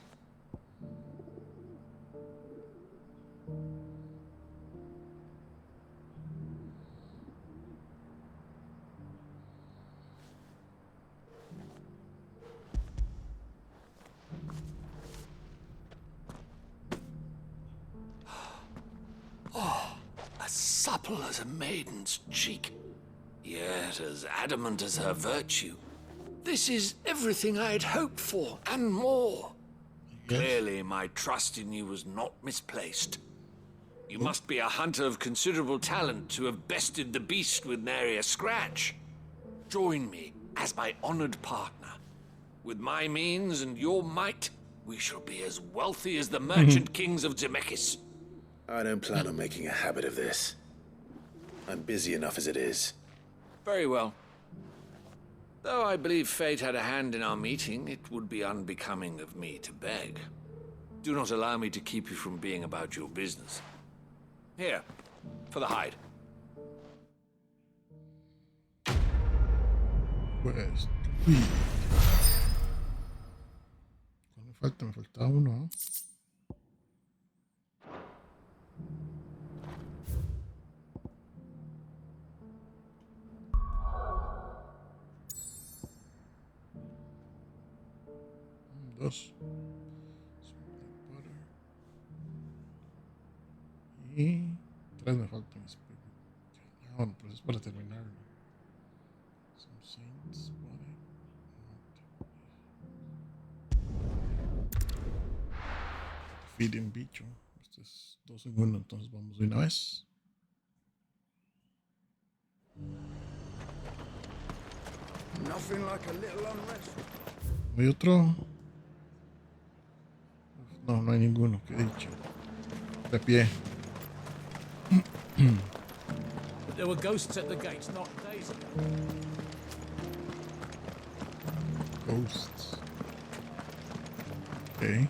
Oh, as supple as a maiden's cheek, yet as adamant as her virtue. This is everything I had hoped for, and more. Yes. Clearly, my trust in you was not misplaced. You must be a hunter of considerable talent to have bested the beast with nary a scratch. Join me as my honored partner. With my means and your might, we shall be as wealthy as the merchant kings of Zemeckis. I don't plan on making a habit of this. I'm busy enough as it is. Very well. Though I believe fate had a hand in our meeting, it would be unbecoming of me to beg. Do not allow me to keep you from being about your business. Here, for the hide. Pues, uy. ¿Cuál me falta? Me faltaba uno, ¿no? Dos. Y tres me faltan. Ah, bueno, pues es para terminarlo. Some saints, feeding bicho. Este es 2 en 1, entonces vamos de una vez. Nothing like a little unrest. ¿Hay otro? No, no hay ninguno, que he dicho. De pie. There were ghosts at the gates not days ago. Ghosts. Okay.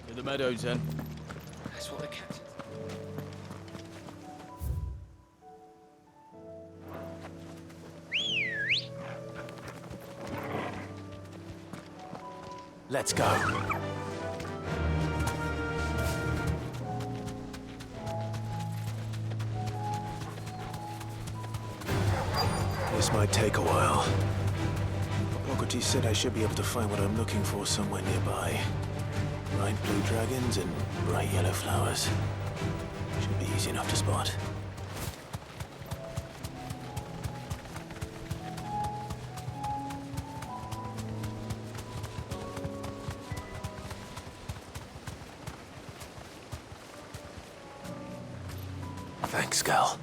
To the meadows then. That's what the captain. Let's go. This might take a while. Pt27 said I should be able to find what I'm looking for somewhere nearby. Bright blue dragons and bright yellow flowers. Should be easy enough to spot. Thanks, Gal.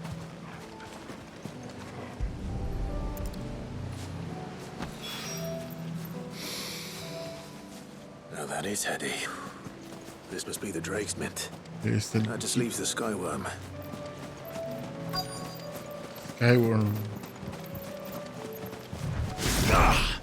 Now that is heady. This must be the Drake's Mint. That just leaves the Skyworm. Skyworm. Ah!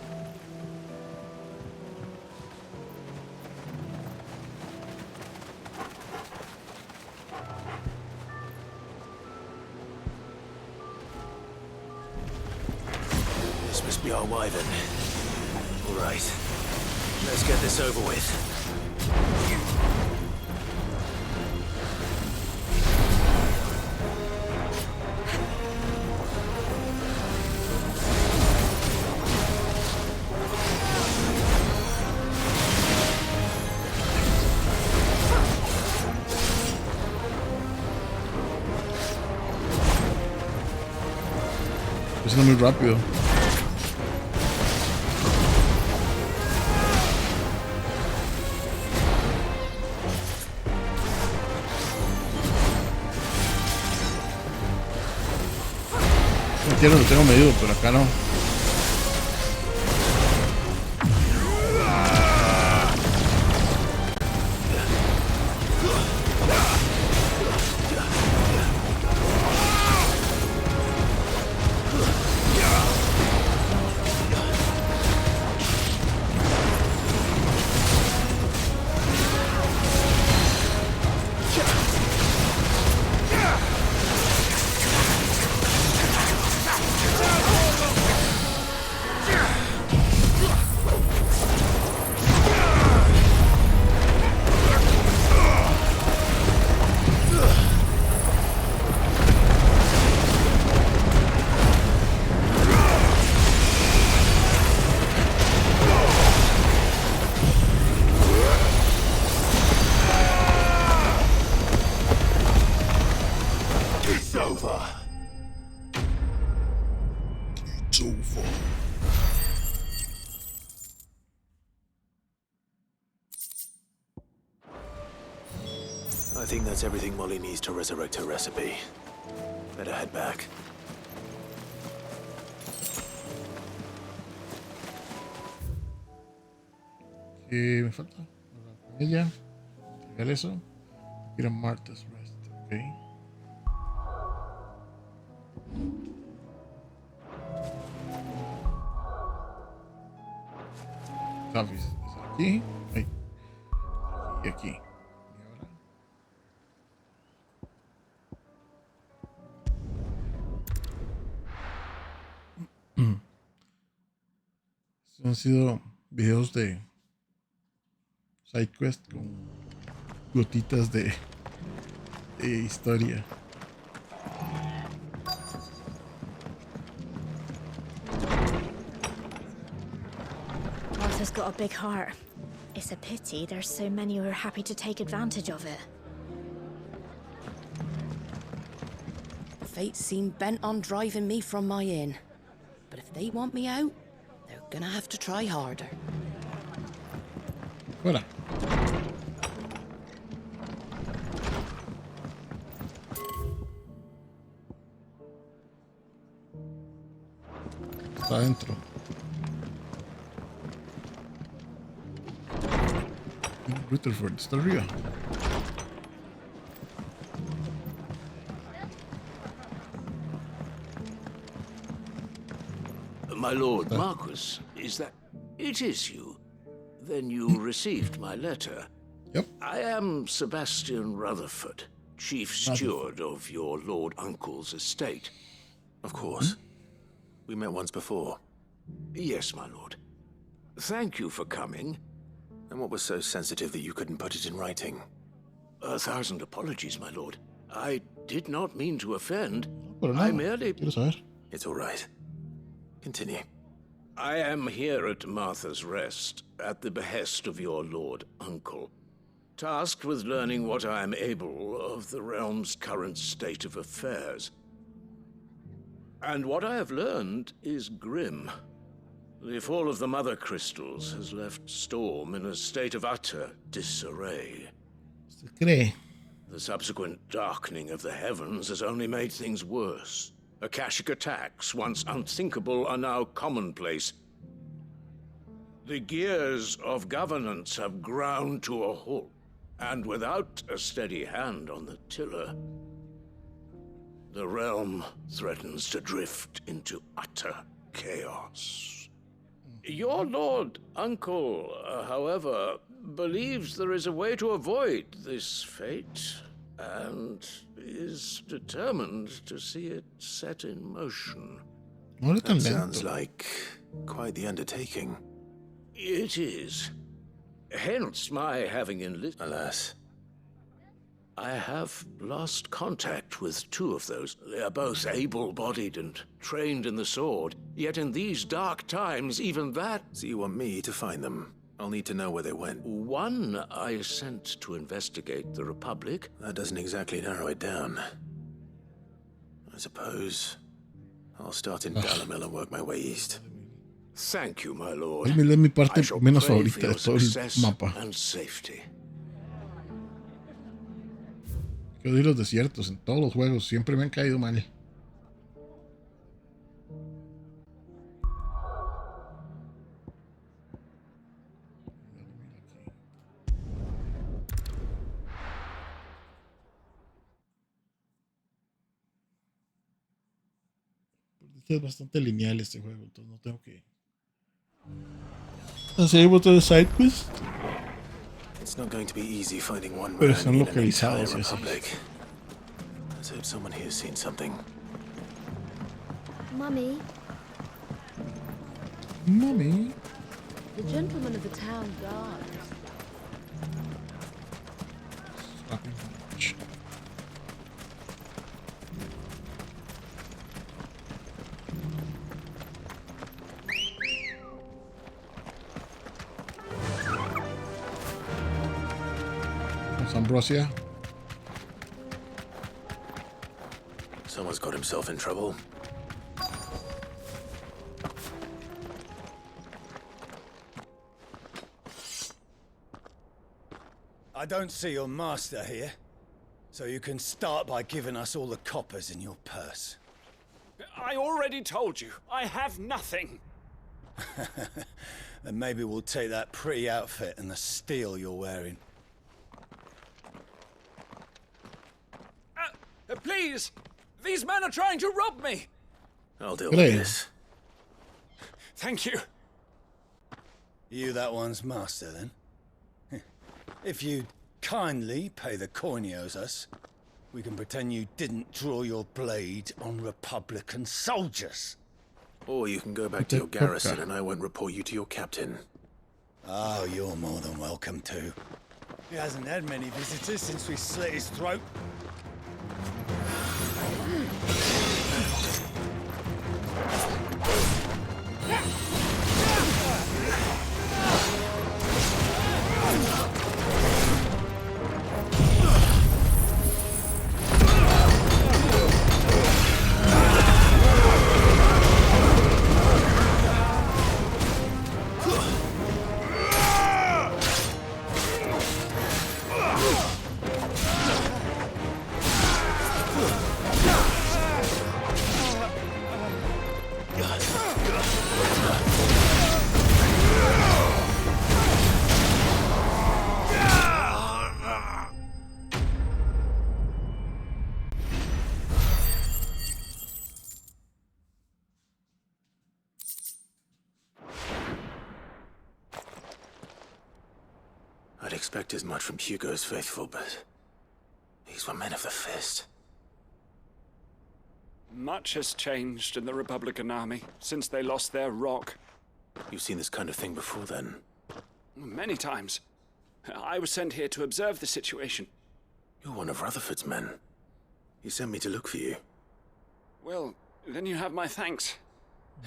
This must be our wyvern. All right. Let's get this over with. Estoy siendo muy rápido. Entiendo, lo tengo medido, pero acá no. I think that's everything Molly needs to resurrect her recipe. Better head back. ¿Qué me falta? Hablar con ella. Entregar eso. Ir a Martha's Rest. Ok. Zombies. ¿Es aquí? Ahí. Y aquí. Estos han sido videos de SideQuest con gotitas de historia. Martha's got a big heart. It's a pity there's so many who are happy to take advantage of it. Fate seem bent on driving me from my inn. But if they want me out, they're gonna have to try harder. Hola. Está adentro. Rutherford está arriba. My lord Marquis, is that... It is you. Then you received my letter. Yep. I am Sebastian Rutherford, chief steward of your lord uncle's estate. Of course. We met once before. Yes, my lord. Thank you for coming. And what was so sensitive that you couldn't put it in writing? 1,000 apologies, my lord. I did not mean to offend. Pero no, I merely... quiero saber. It's all right. Continue. I am here at Martha's Rest, at the behest of your lord uncle, tasked with learning what I am able of the realm's current state of affairs. And what I have learned is grim. The fall of the Mother Crystals has left Storm in a state of utter disarray. ¿Se cree? The subsequent darkening of the heavens has only made things worse. Akashic attacks, once unthinkable, are now commonplace. The gears of governance have ground to a halt, and without a steady hand on the tiller, the realm threatens to drift into utter chaos. Your lord uncle, however, believes there is a way to avoid this fate, and is determined to see it set in motion. That sounds like quite the undertaking. It is. Hence my having enlisted. Alas. I have lost contact with two of those. They are both able-bodied and trained in the sword. Yet in these dark times, even that... So you want me to find them? I'll need to know where they went. One I sent to investigate the Republic. That doesn't exactly narrow it down. I suppose I'll start in Dalamil and work my way east. Thank you, my lord. Dalamil es mi parte I shall menos pray favorita for de your todo el success mapa. and safety. Que odio los desiertos en todos los juegos, siempre me han caído mal. Es bastante lineal este juego, entonces no tengo que hacer un montón de side quests. It's not going to be easy finding one Pero man son in an entire localizados y así. republic. Let's hope someone here's seen something. Mummy, Mommy. The gentleman of the town guard. Ambrosia. Someone's got himself in trouble. I don't see your master here, so you can start by giving us all the coppers in your purse. I already told you, I have nothing. Then maybe we'll take that pretty outfit and the steel you're wearing. Please! These men are trying to rob me! I'll deal with this. Thank you. You that one's master, then? If you kindly pay the coin he owes us, we can pretend you didn't draw your blade on Republican soldiers. Or you can go back to your garrison and I won't report you to your captain. Oh, you're more than welcome to. He hasn't had many visitors since we slit his throat. I'd expect as much from Hugo's faithful, but these were men of the fist. Much has changed in the Republican army since they lost their rock. You've seen this kind of thing before, then? Many times. I was sent here to observe the situation. You're one of Rutherford's men. He sent me to look for you. Well, then you have my thanks.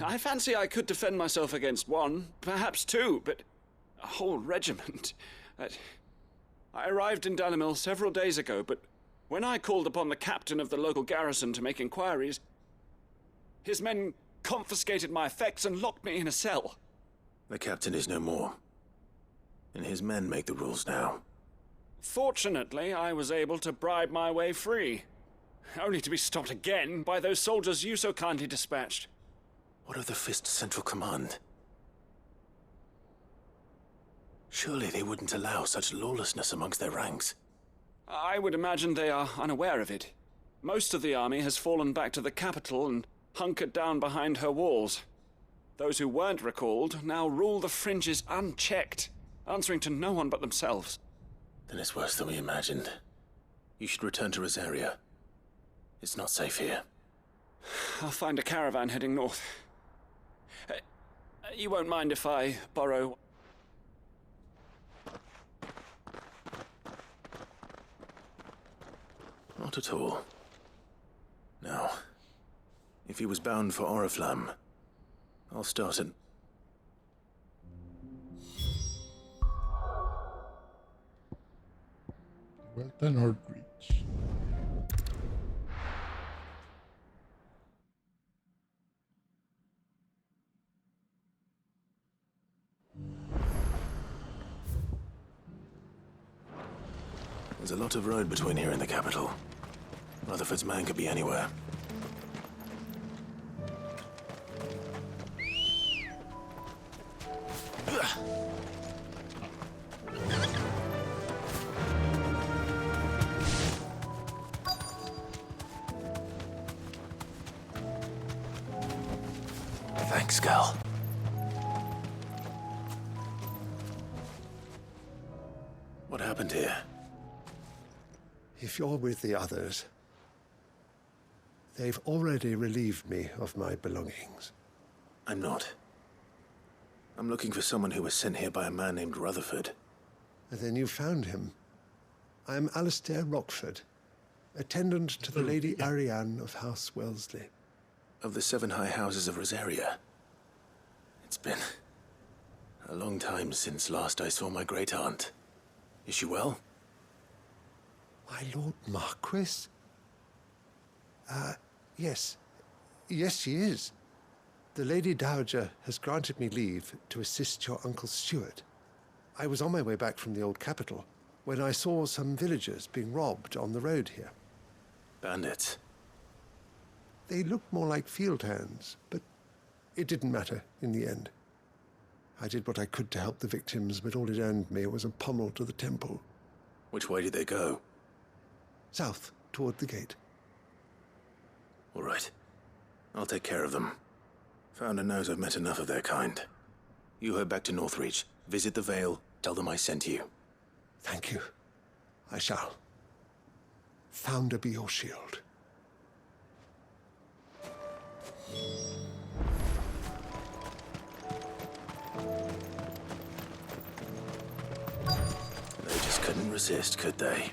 I fancy I could defend myself against one, perhaps two, but a whole regiment. I arrived in Dalamil several days ago, but when I called upon the captain of the local garrison to make inquiries, his men confiscated my effects and locked me in a cell. The captain is no more, and his men make the rules now. Fortunately, I was able to bribe my way free, only to be stopped again by those soldiers you so kindly dispatched. What of the Fist's central command? Surely they wouldn't allow such lawlessness amongst their ranks. I would imagine they are unaware of it. Most of the army has fallen back to the capital and hunkered down behind her walls. Those who weren't recalled now rule the fringes unchecked, answering to no one but themselves. Then it's worse than we imagined. You should return to Rosaria. It's not safe here. I'll find a caravan heading north. You won't mind if I borrow... Not at all. Now, if he was bound for Oriflamme, I'll start it. Vuelta Northbridge. There's a lot of road between here and the capital. Rutherford's man could be anywhere. Thanks, Gal. What happened here? If you're with the others, they've already relieved me of my belongings. I'm not. I'm looking for someone who was sent here by a man named Rutherford. And then you found him. I am Alistair Rockford, attendant to the Lady Ariane of House Wellesley. Of the 7 high houses of Rosaria. It's been a long time since last I saw my great-aunt. Is she well? My Lord Marquis? Yes. Yes, she is. The Lady Dowager has granted me leave to assist your Uncle Stuart. I was on my way back from the old capital when I saw some villagers being robbed on the road here. Bandits? They looked more like field hands, but it didn't matter in the end. I did what I could to help the victims, but all it earned me was a pommel to the temple. Which way did they go? South, toward the gate. All right. I'll take care of them. Founder knows I've met enough of their kind. You head back to Northreach, visit the Vale, tell them I sent you. Thank you. I shall. Founder be your shield. They just couldn't resist, could they?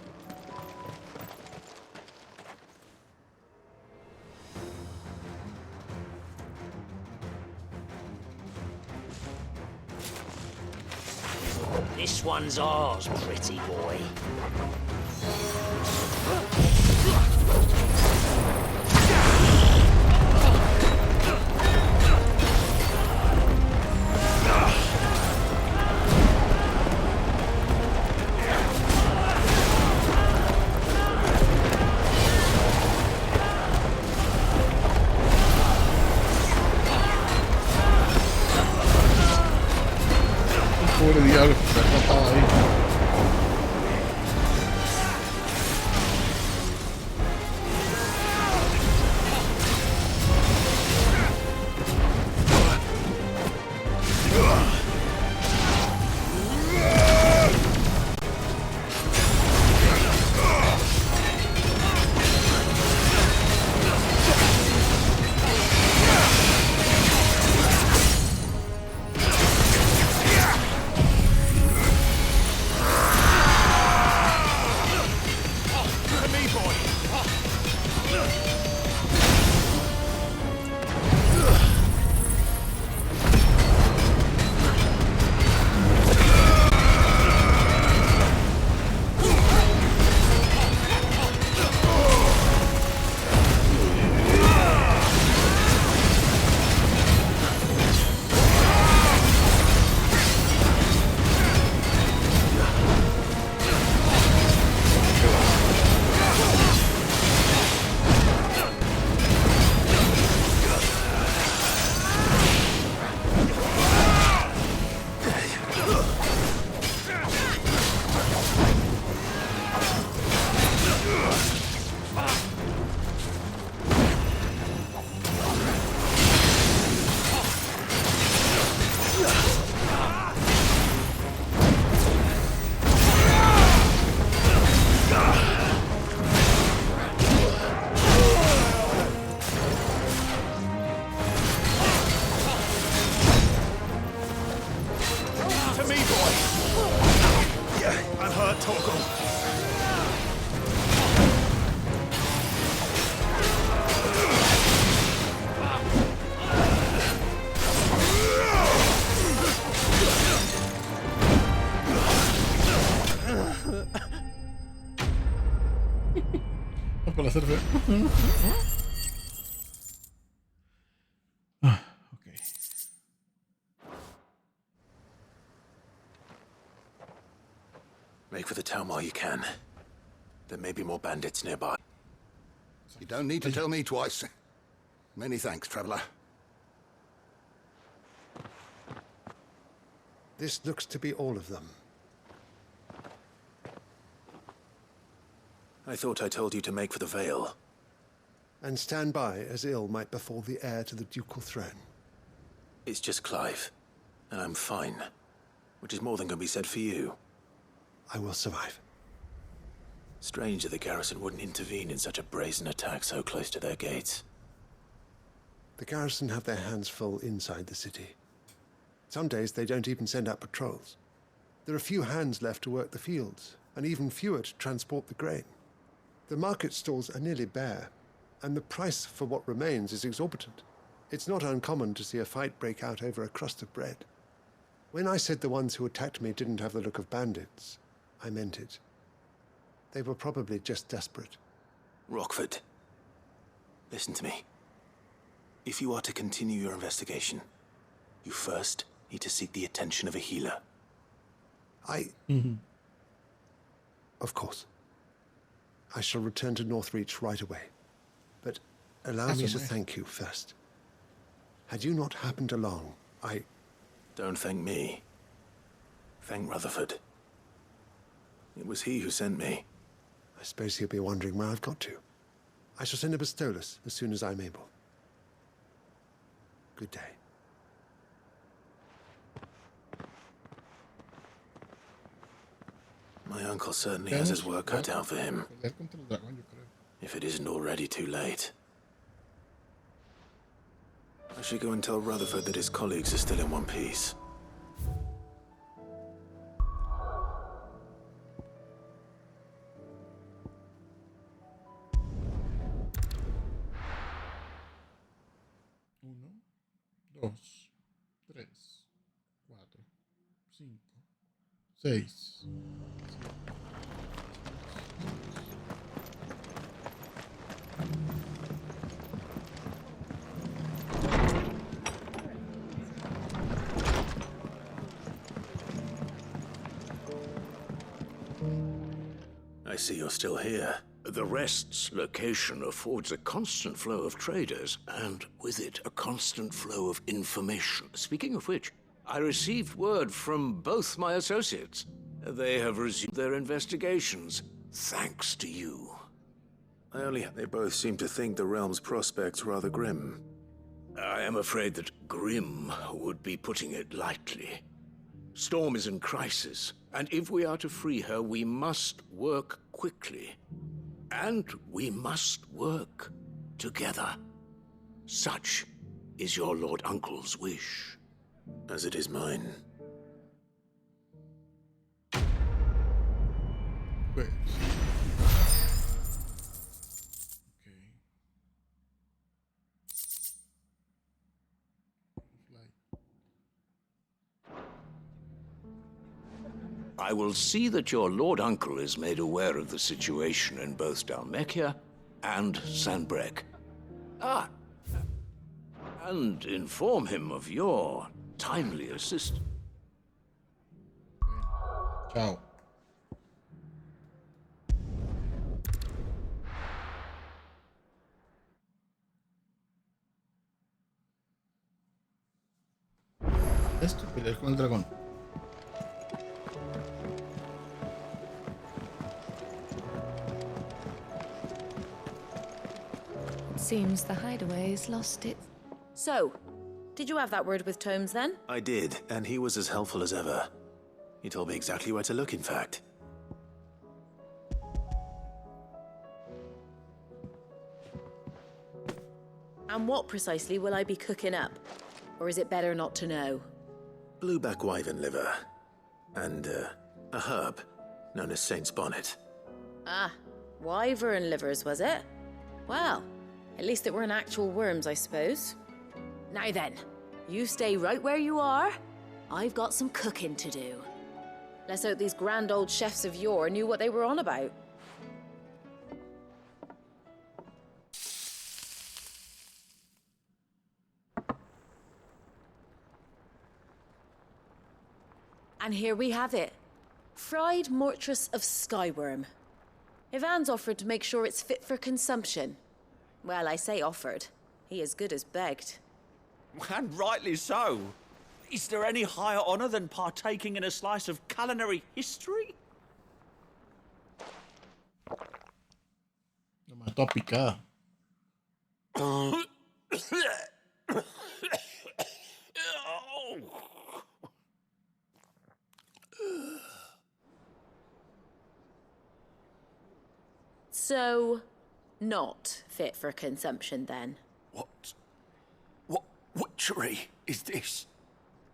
This one's ours, pretty boy. Pobre diablo, se ha atrapado ahí. Con la cerveza. Ok. Make for the town while you can. There may be more bandits nearby. You don't need to tell me twice. Many thanks, traveler. This looks to be all of them. I thought I told you to make for the Vale. And stand by as ill might befall the heir to the ducal throne. It's just Clive, and I'm fine. Which is more than can be said for you. I will survive. Strange that the garrison wouldn't intervene in such a brazen attack so close to their gates. The garrison have their hands full inside the city. Some days they don't even send out patrols. There are few hands left to work the fields, and even fewer to transport the grain. The market stalls are nearly bare, and the price for what remains is exorbitant. It's not uncommon to see a fight break out over a crust of bread. When I said the ones who attacked me didn't have the look of bandits, I meant it. They were probably just desperate. Rockford, listen to me. If you are to continue your investigation, you first need to seek the attention of a healer. Of course. I shall return to Northreach right away. But allow me to thank you first. Had you not happened along, Don't thank me. Thank Rutherford. It was he who sent me. I suppose he'll be wondering where I've got to. I shall send a Bastolus as soon as I'm able. Good day. My uncle certainly has his work cut out for him. If it isn't already too late. I should go and tell Rutherford that his colleagues are still in one piece. Uno, dos, tres, cuatro, cinco, seis. I see you're still here. The Rest's location affords a constant flow of traders, and with it, a constant flow of information. Speaking of which, I received word from both my associates. They have resumed their investigations, thanks to you. They both seem to think the realm's prospects rather grim. I am afraid that grim would be putting it lightly. Storm is in crisis, and if we are to free her, we must work quickly. And we must work together. Such is your Lord Uncle's wish. As it is mine. Pues. I will see that your Lord Uncle is made aware of the situation in both Dalmekia and Sanbrek. And inform him of your timely assistance. Ciao. Esto, pelear con el dragón. Seems the hideaway's lost it. So, did you have that word with Tomes then? I did, and he was as helpful as ever. He told me exactly where to look, in fact. And what precisely will I be cooking up? Or is it better not to know? Blueback wyvern liver. And, a herb known as Saint's Bonnet. Ah, wyvern livers, was it? Well, at least it weren't actual worms, I suppose. Now then, you stay right where you are. I've got some cooking to do. Let's hope these grand old chefs of yore knew what they were on about. And here we have it. Fried mortress of skyworm. Ivan's offered to make sure it's fit for consumption. Well, I say offered. He as good as begged. And rightly so. Is there any higher honor than partaking in a slice of culinary history? Lo mató a picada. So, not fit for consumption then? What witchery is this?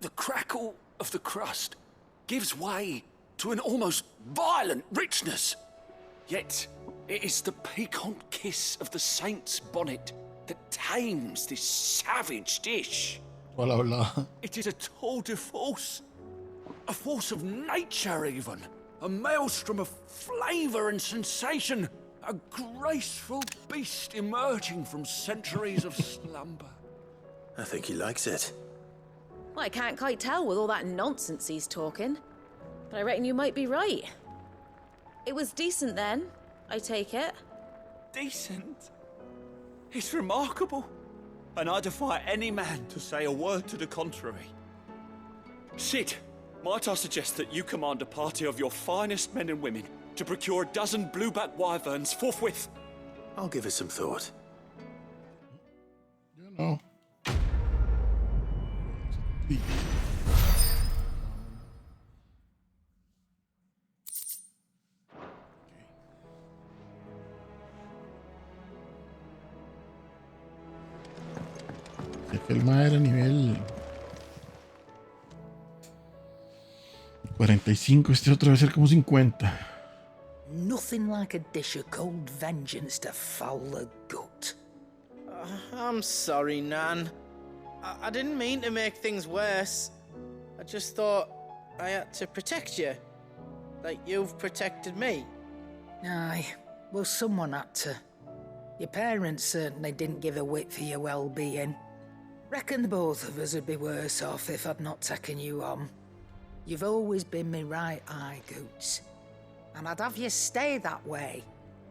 The crackle of the crust gives way to an almost violent richness. Yet, it is the piquant kiss of the saint's bonnet that tames this savage dish. Hola, hola. It is a tour de force. A force of nature, even. A maelstrom of flavour and sensation. A graceful beast emerging from centuries of slumber. I think he likes it. Well, I can't quite tell with all that nonsense he's talking. But I reckon you might be right. It was decent then, I take it. Decent? It's remarkable. And I defy any man to say a word to the contrary. Sid, might I suggest that you command a party of your finest men and women to procure a dozen blueback wyverns forthwith? I'll give it some thought. You know. Es que el más era nivel 45, este otro debe ser como 50. Nothing like a dish of cold vengeance to foul the gut. I'm sorry, Nan. I didn't mean to make things worse. I just thought I had to protect you. Like you've protected me. Aye, well, someone had to. Your parents certainly didn't give a whit for your well-being. Reckon the both of us would be worse off if I'd not taken you on. You've always been me right eye, Goots. And I'd have you stay that way.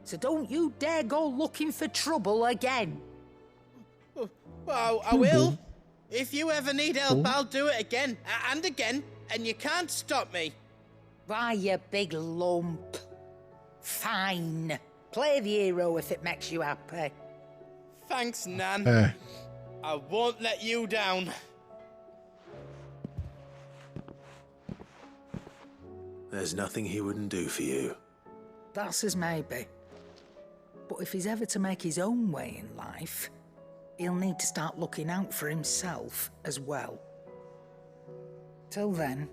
So don't you dare go looking for trouble again. Well, I will. If you ever need help, I'll do it again and again, and you can't stop me. Why, you big lump. Fine. Play the hero if it makes you happy. Thanks, Nan. I won't let you down. There's nothing he wouldn't do for you. That's as maybe. But if he's ever to make his own way in life, he'll need to start looking out for himself as well. Till then,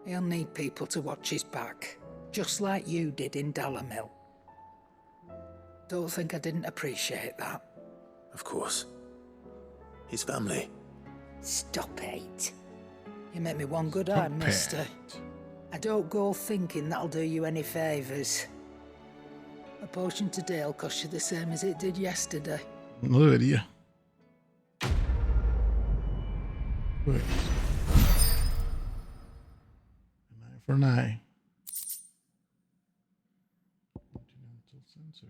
he'll need people to watch his back, just like you did in Dalamil. Don't think I didn't appreciate that. Of course. His family. Stop it. You make me one good eye, mister. I don't go thinking that'll do you any favours. A potion today will cost you the same as it did yesterday. No debería. Pues. An eye for an eye. Continental sensor.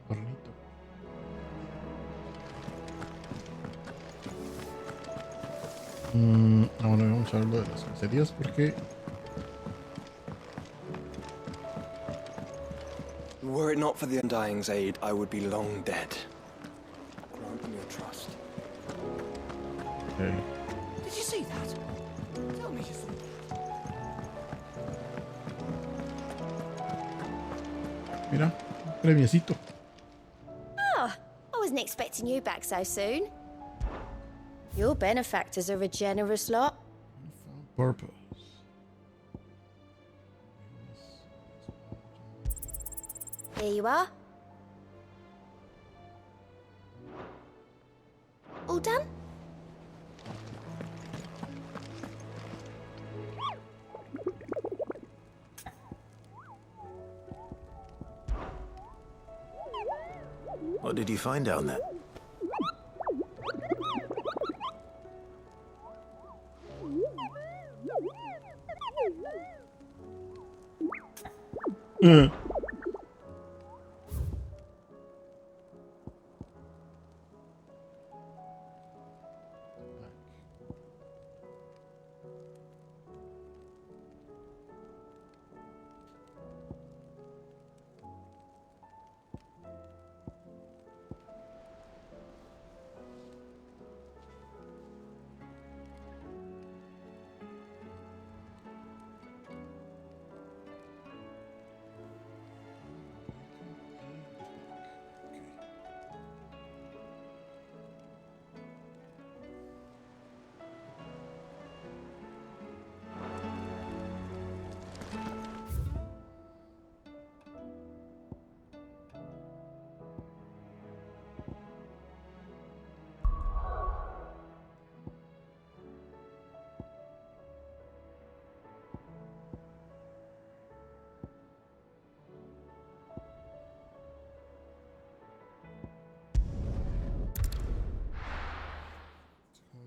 Hornito. Bueno, vamos a ver lo de las cacerías porque were it not for the Undying's aid, I would be long dead. Grant them your trust. okay. Did you see that? Tell me you saw that. Mira, un premiecito. Oh, I wasn't expecting you back so soon. Your benefactors are a generous lot. Purpose. Here you are. All done? What did you find down there? Muy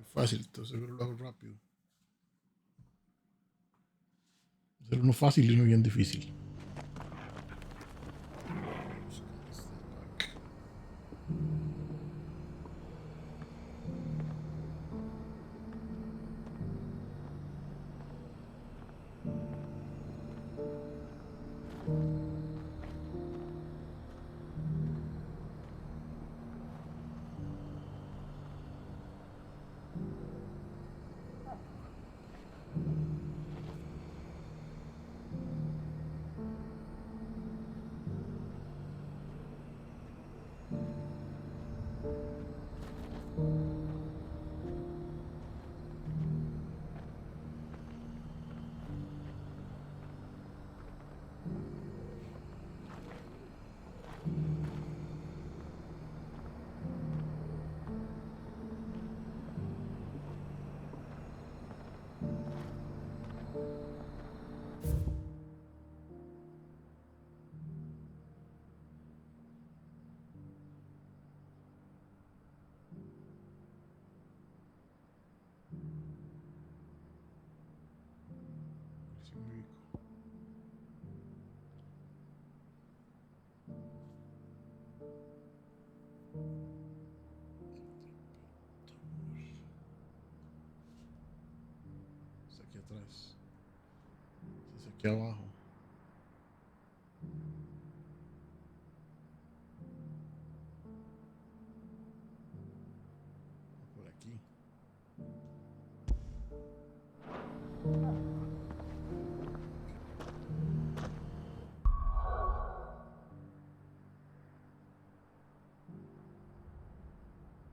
fácil, entonces seguro lo hago rápido. Hacer uno fácil y uno bien difícil. Es aquí atrás. Es aquí abajo. Por aquí.